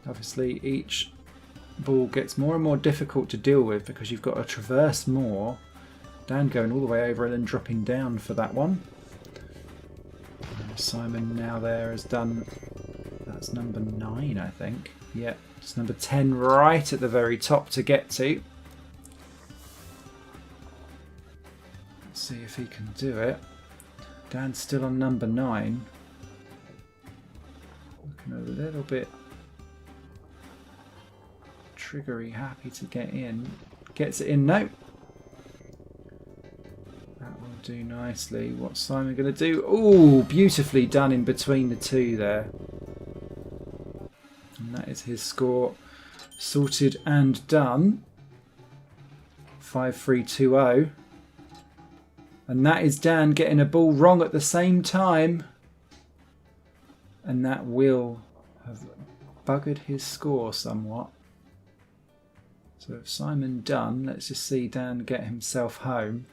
S2: Obviously each ball gets more and more difficult to deal with because you've got to traverse more. Dan going all the way over and then dropping down for that one. Simon now there has done, that's number 9 I think. Yep, it's number 10 right at the very top to get to. Let's see if he can do it. Dan's still on number 9. Looking a little bit triggery, happy to get in. Gets it in, no. That will do nicely. What's Simon going to do? Oh, beautifully done in between the two there. And that is his score sorted and done. 5-3-2-0. And that is Dan getting a ball wrong at the same time. And that will have buggered his score somewhat. So if Simon done, let's just see Dan get himself home.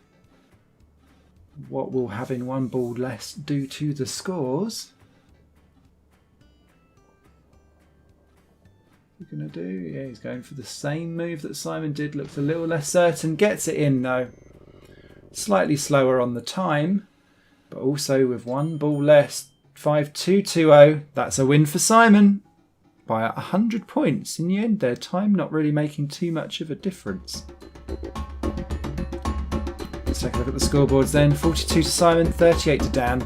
S2: What will having one ball less do to the scores? What's he going to do? Yeah, he's going for the same move that Simon did. Looks a little less certain. Gets it in though. Slightly slower on the time, but also with one ball less. 5-2-2-0. That's a win for Simon by 100 points. In the end there, time not really making too much of a difference. Let's take a look at the scoreboards then. 42 to Simon, 38 to Dan.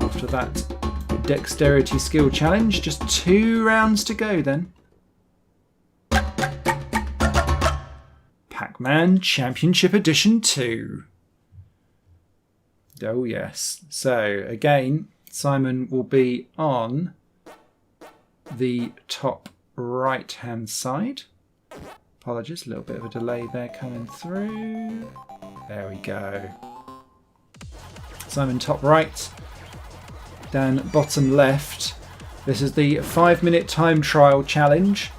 S2: After that dexterity skill challenge, just 2 rounds to go then. PACMAN Championship Edition 2. Oh yes. So again, Simon will be on the top right hand side. Apologies, a little bit of a delay there coming through. There we go. Simon top right, Dan bottom left. This is the 5-minute time trial challenge.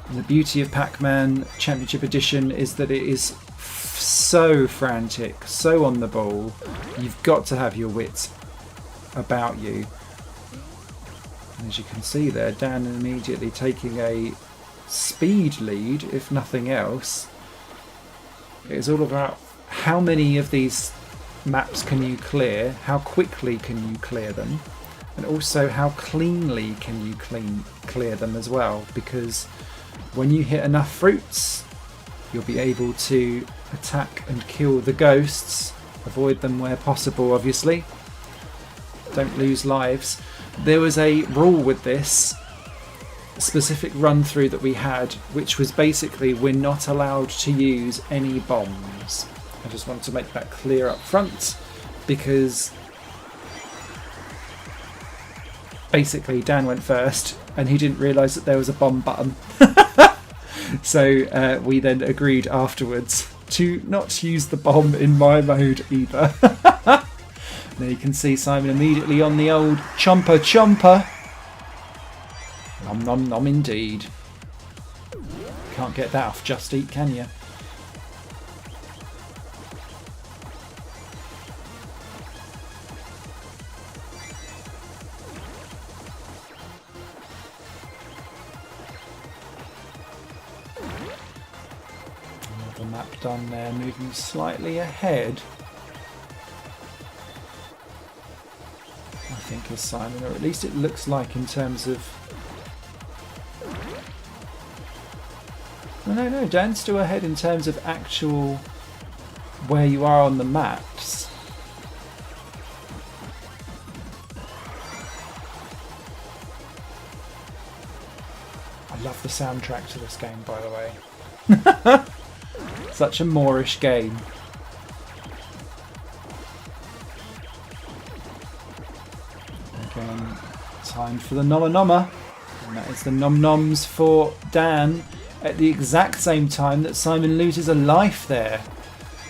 S2: And the beauty of Pac-Man Championship Edition is that it is so frantic, so on the ball. You've got to have your wits about you. And as you can see there, Dan immediately taking a speed lead, if nothing else. It's all about how many of these maps can you clear, how quickly can you clear them, and also how cleanly can you clear them as well, because when you hit enough fruits, you'll be able to attack and kill the ghosts, avoid them where possible obviously, don't lose lives. There was a rule with this specific run through that we had, which was basically we're not allowed to use any bombs. I just want to make that clear up front, because basically Dan went first and he didn't realise that there was a bomb button. So we then agreed afterwards to not use the bomb in my mode either. There you can see Simon immediately on the old chomper chomper. Nom nom nom indeed. Can't get that off Just Eat, can you? Another map done there, moving slightly ahead. I think is Simon, or at least it looks like in terms of... No, Dan's still ahead in terms of actual where you are on the maps. I love the soundtrack to this game, by the way. Such a Moorish game. Again, time for the Noma Noma. And that is the Nom Noms for Dan at the exact same time that Simon loses a life there.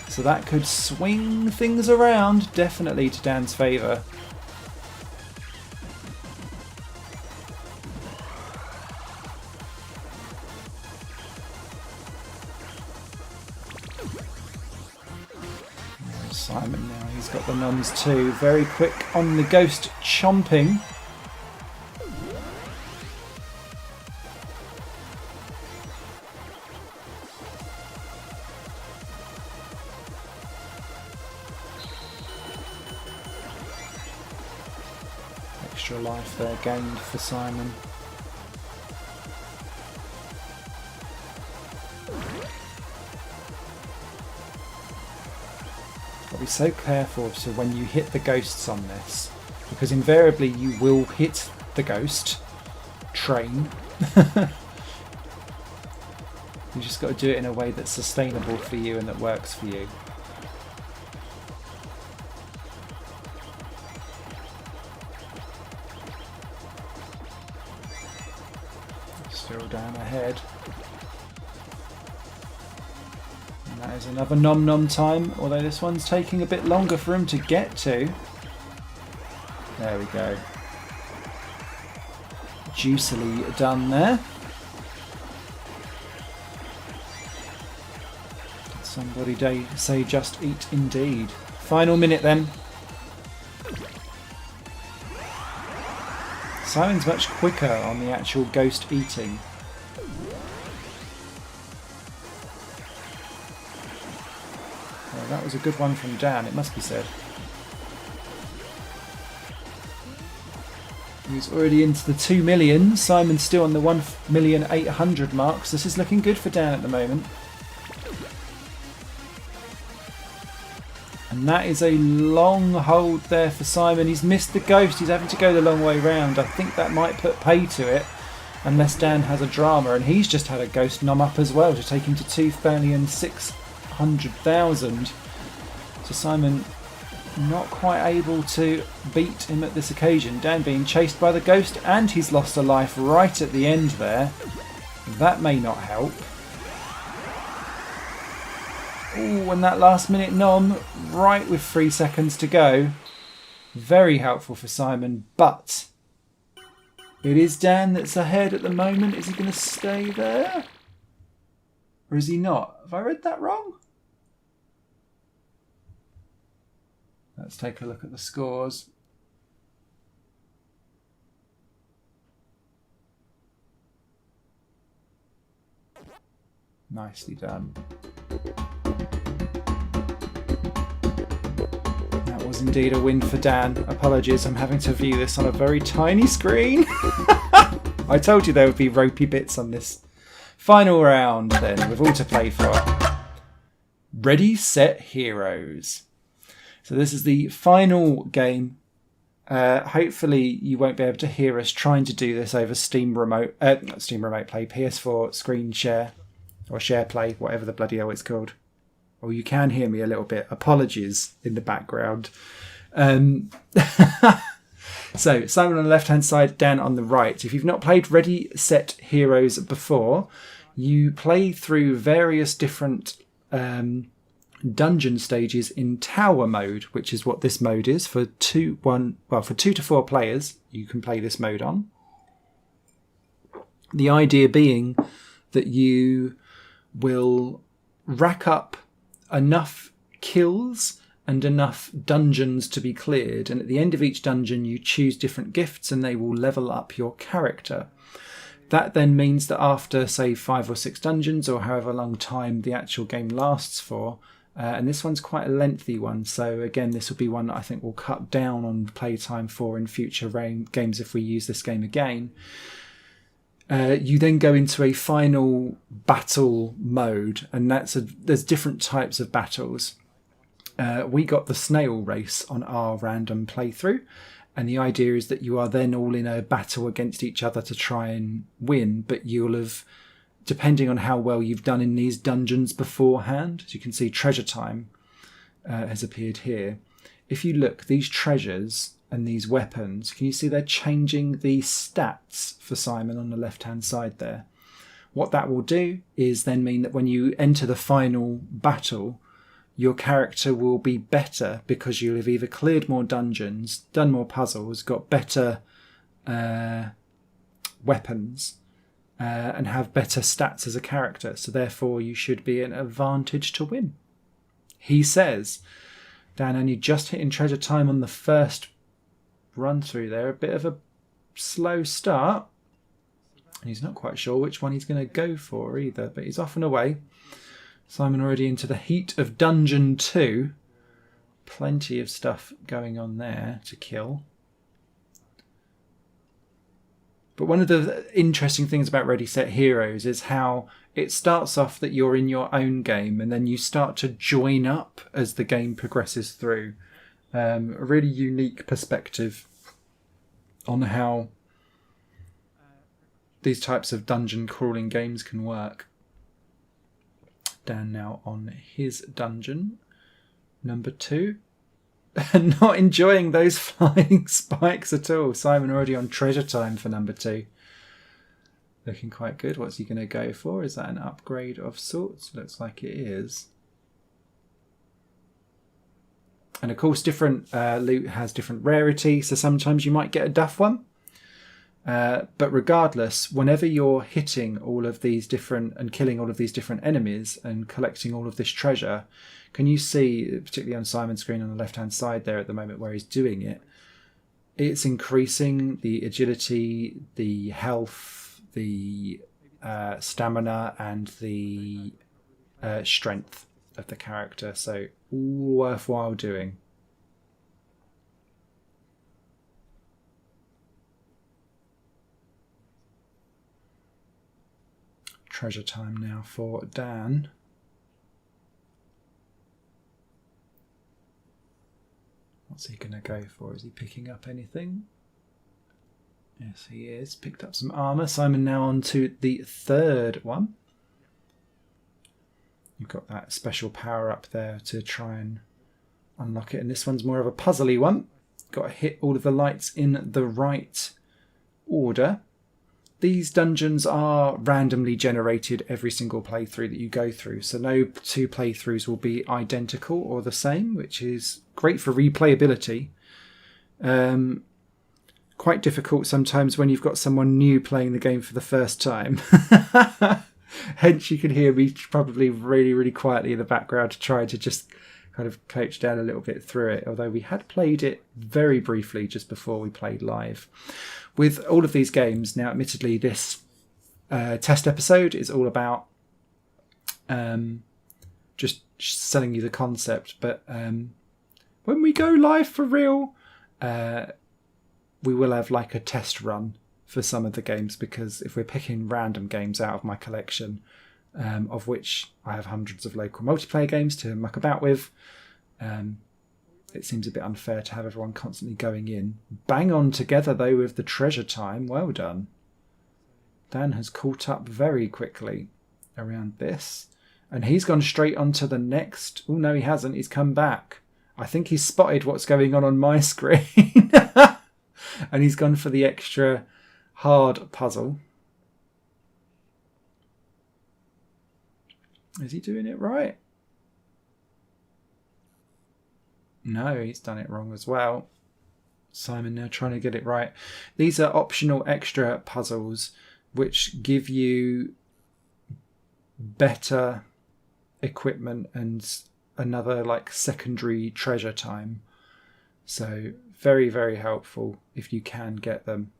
S2: So that could swing things around, definitely to Dan's favour. There's Simon now, he's got the noms too. Very quick on the ghost chomping. Extra life there gained for Simon. Got to be so careful so when you hit the ghosts on this, because invariably you will hit the ghost train. You just got to do it in a way that's sustainable for you and that works for you. Still down ahead. And that is another nom nom time, although this one's taking a bit longer for him to get to. There we go. Juicily done there. Did somebody say just eat indeed. Final minute then. Simon's much quicker on the actual ghost eating. Well, that was a good one from Dan, it must be said. He's already into the 2 million. Simon's still on the 1,800,000 mark. So this is looking good for Dan at the moment. And that is a long hold there for Simon. He's missed the ghost. He's having to go the long way round. I think that might put pay to it, unless Dan has a drama. And he's just had a ghost nom up as well to take him to 2,600,000. So Simon not quite able to beat him at this occasion. Dan being chased by the ghost, and he's lost a life right at the end there. That may not help. Ooh, and that last minute nom, right with 3 seconds to go. Very helpful for Simon, but It is Dan that's ahead at the moment. Is he going to stay there? Or is he not? Have I read that wrong? Let's take a look at the scores. Nicely done. That was indeed a win for Dan. Apologies, I'm having to view this on a very tiny screen. I told you there would be ropey bits on this. Final round then, with all to play for. Ready, set, heroes. So this is the final game. Hopefully you won't be able to hear us trying to do this over Steam Remote Play, PS4 screen share, or share play, whatever the bloody hell it's called. Or you can hear me a little bit. Apologies in the background. So Simon on the left-hand side, Dan on the right. If you've not played Ready, Set, Heroes before, you play through various different dungeon stages in tower mode, which is what this mode is. For 2 to 4 players, you can play this mode on. The idea being that you will rack up enough kills and enough dungeons to be cleared, and at the end of each dungeon you choose different gifts and they will level up your character. That then means that after, say, 5 or 6 dungeons, or however long time the actual game lasts for, and this one's quite a lengthy one, so again this will be one that I think will cut down on playtime for in future games if we use this game again. You then go into a final battle mode, and there's different types of battles. We got the snail race on our random playthrough, and the idea is that you are then all in a battle against each other to try and win, but you'll have, depending on how well you've done in these dungeons beforehand, as you can see, treasure time has appeared here. If you look, these treasures and these weapons, can you see they're changing the stats for Simon on the left hand side there? What that will do is then mean that when you enter the final battle, your character will be better because you'll have either cleared more dungeons, done more puzzles, got better weapons, and have better stats as a character. So therefore you should be an advantage to win. He says, Dan, only just hitting treasure time on the first run through there. A bit of a slow start. And he's not quite sure which one he's going to go for either, but he's off and away. Simon already into the heat of Dungeon 2. Plenty of stuff going on there to kill. But one of the interesting things about Ready, Set, Heroes is how it starts off that you're in your own game and then you start to join up as the game progresses through. A really unique perspective on how these types of dungeon crawling games can work. Dan now on his dungeon, number 2. And not enjoying those flying spikes at all. Simon already on treasure time for number 2. Looking quite good. What's he going to go for? Is that an upgrade of sorts? Looks like it is. And of course different loot has different rarity, so sometimes you might get a duff one. But regardless, whenever you're hitting all of these different and killing all of these different enemies and collecting all of this treasure, can you see, particularly on Simon's screen on the left hand side there at the moment where he's doing it, it's increasing the agility, the health, the stamina and the strength of the character. So all worthwhile doing. Treasure time now for Dan. What's he going to go for? Is he picking up anything? Yes, he is. Picked up some armour. Simon now on to the third one. You've got that special power up there to try and unlock it. And this one's more of a puzzly one. Got to hit all of the lights in the right order. These dungeons are randomly generated every single playthrough that you go through. So no 2 playthroughs will be identical or the same, which is great for replayability. quite difficult sometimes when you've got someone new playing the game for the first time. Hence you can hear me probably really, really quietly in the background to try to just kind of coach down a little bit through it, although we had played it very briefly just before we played live. With all of these games, now admittedly this test episode is all about just selling you the concept, but when we go live for real, we will have like a test run for some of the games, because if we're picking random games out of my collection, of which I have hundreds of local multiplayer games to muck about with, it seems a bit unfair to have everyone constantly going in. Bang on together though with the treasure time. Well done. Dan has caught up very quickly around this, and he's gone straight on to the next. Oh no, he hasn't. He's come back. I think he's spotted what's going on my screen. And he's gone for the extra hard puzzle. Is he doing it right? No, he's done it wrong as well. Simon now trying to get it right. These are optional extra puzzles which give you better equipment and another like secondary treasure time. So very, very helpful if you can get them.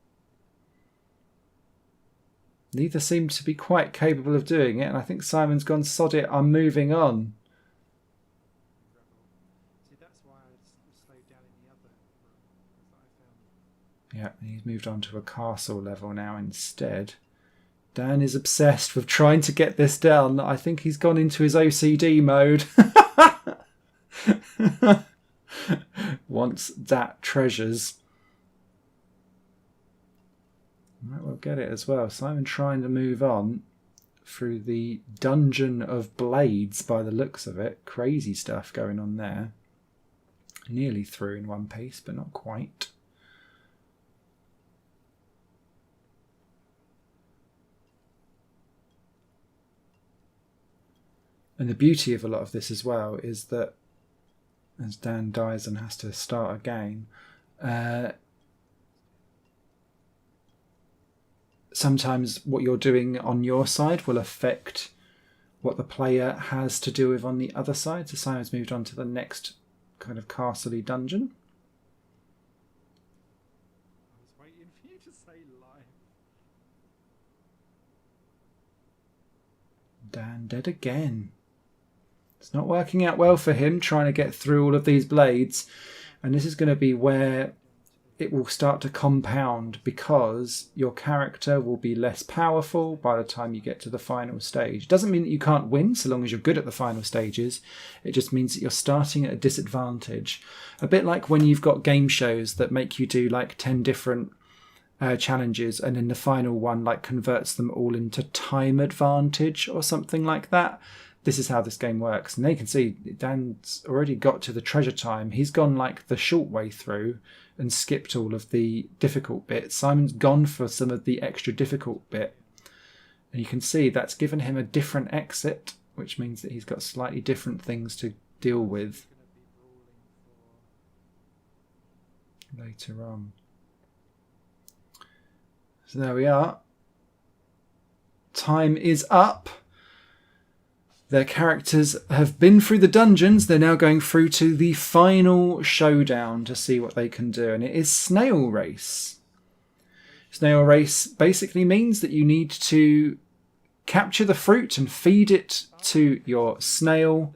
S2: Neither seem to be quite capable of doing it, and I think Simon's gone, sod it, I'm moving on.
S1: See, that's why I slowed down in the other room,
S2: Yeah, he's moved on to a castle level now instead. Dan is obsessed with trying to get this down. I think he's gone into his OCD mode. Wants that treasures. Might well get it as well. Simon trying to move on through the Dungeon of Blades by the looks of it. Crazy stuff going on there. Nearly through in one piece, but not quite. And the beauty of a lot of this as well is that as Dan dies and has to start again, sometimes what you're doing on your side will affect what the player has to deal with on the other side. So Simon's moved on to the next kind of castle-y dungeon.
S1: I was waiting for you to say live.
S2: Dan dead again. It's not working out well for him trying to get through all of these blades. And this is going to be where it will start to compound, because your character will be less powerful by the time you get to the final stage. Doesn't mean that you can't win so long as you're good at the final stages. It just means that you're starting at a disadvantage. A bit like when you've got game shows that make you do like 10 different challenges, and then the final one like converts them all into time advantage or something like that. This is how this game works. And they can see Dan's already got to the treasure time. He's gone like the short way through and skipped all of the difficult bits. Simon's gone for some of the extra difficult bit. And you can see that's given him a different exit, which means that he's got slightly different things to deal with later on. So there we are. Time is up. Their characters have been through the dungeons. They're now going through to the final showdown to see what they can do. And it is Snail Race. Snail Race basically means that you need to capture the fruit and feed it to your snail.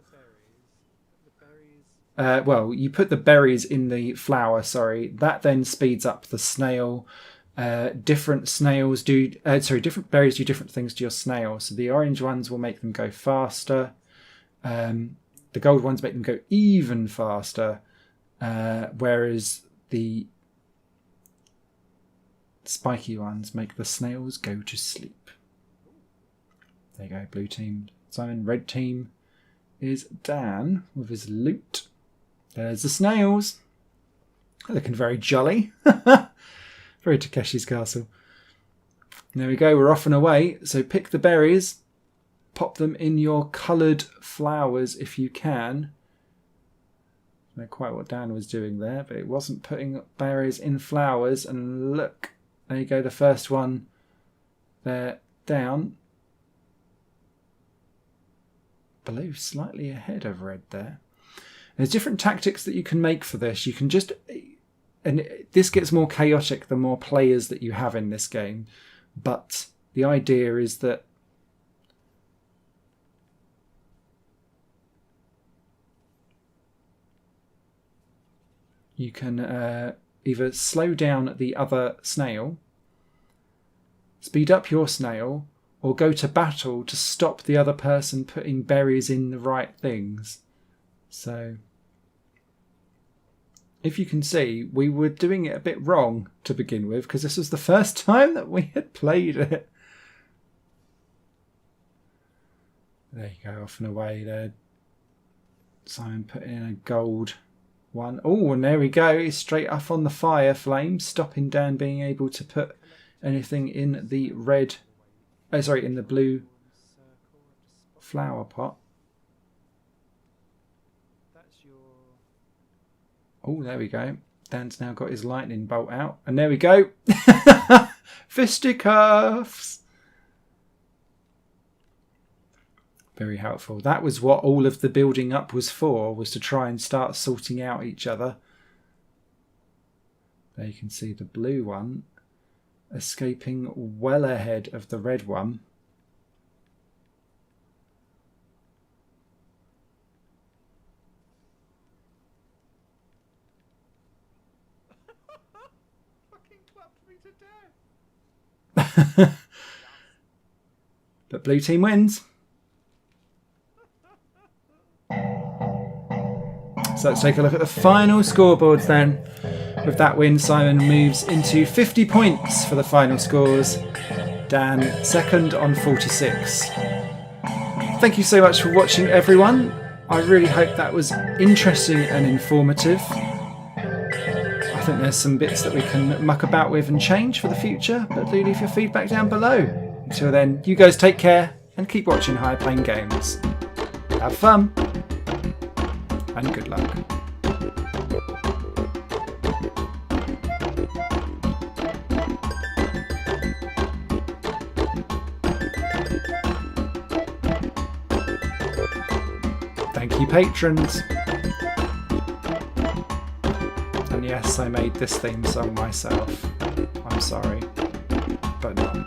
S2: Well, you put the berries in the flour, sorry. That then speeds up the snail. Different berries do different things to your snail. So the orange ones will make them go faster. The gold ones make them go even faster. Whereas the spiky ones make the snails go to sleep. There you go, blue team Simon. Red team is Dan with his loot. There's the snails. Looking very jolly. Very Takeshi's Castle. There we go, we're off and away. So pick the berries, pop them in your coloured flowers if you can. I don't know quite what Dan was doing there, but it wasn't putting berries in flowers. And look, there you go, the first one there down. Blue slightly ahead of red there. There's different tactics that you can make for this. You can just, and this gets more chaotic the more players that you have in this game, but the idea is that you can either slow down the other snail, speed up your snail, or go to battle to stop the other person putting berries in the right things. So, if you can see, we were doing it a bit wrong to begin with, because this was the first time that we had played it. There you go, off and away there. Simon put in a gold one. Oh, and there we go. He's straight up on the fire flame, stopping Dan being able to put anything in the red, in the blue flower pot. Oh, there we go. Dan's now got his lightning bolt out. And there we go. Fisticuffs. Very helpful. That was what all of the building up was for, was to try and start sorting out each other. There you can see the blue one escaping well ahead of the red one. But blue team wins. So let's take a look at the final scoreboards then. With that win, Simon moves into 50 points for the final scores. Dan second on 46. Thank you so much for watching, everyone. I really hope that was interesting and informative. I think there's some bits that we can muck about with and change for the future, but do leave your feedback down below. Until then, you guys take care and keep watching Higher Plane Games. Have fun and good luck. Thank you, patrons. And yes, I made this theme song myself. I'm sorry, but no.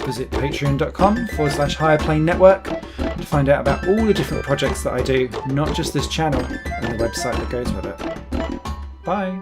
S2: Visit patreon.com/higherplane-network to find out about all the different projects that I do, not just this channel, and the website that goes with it. Bye!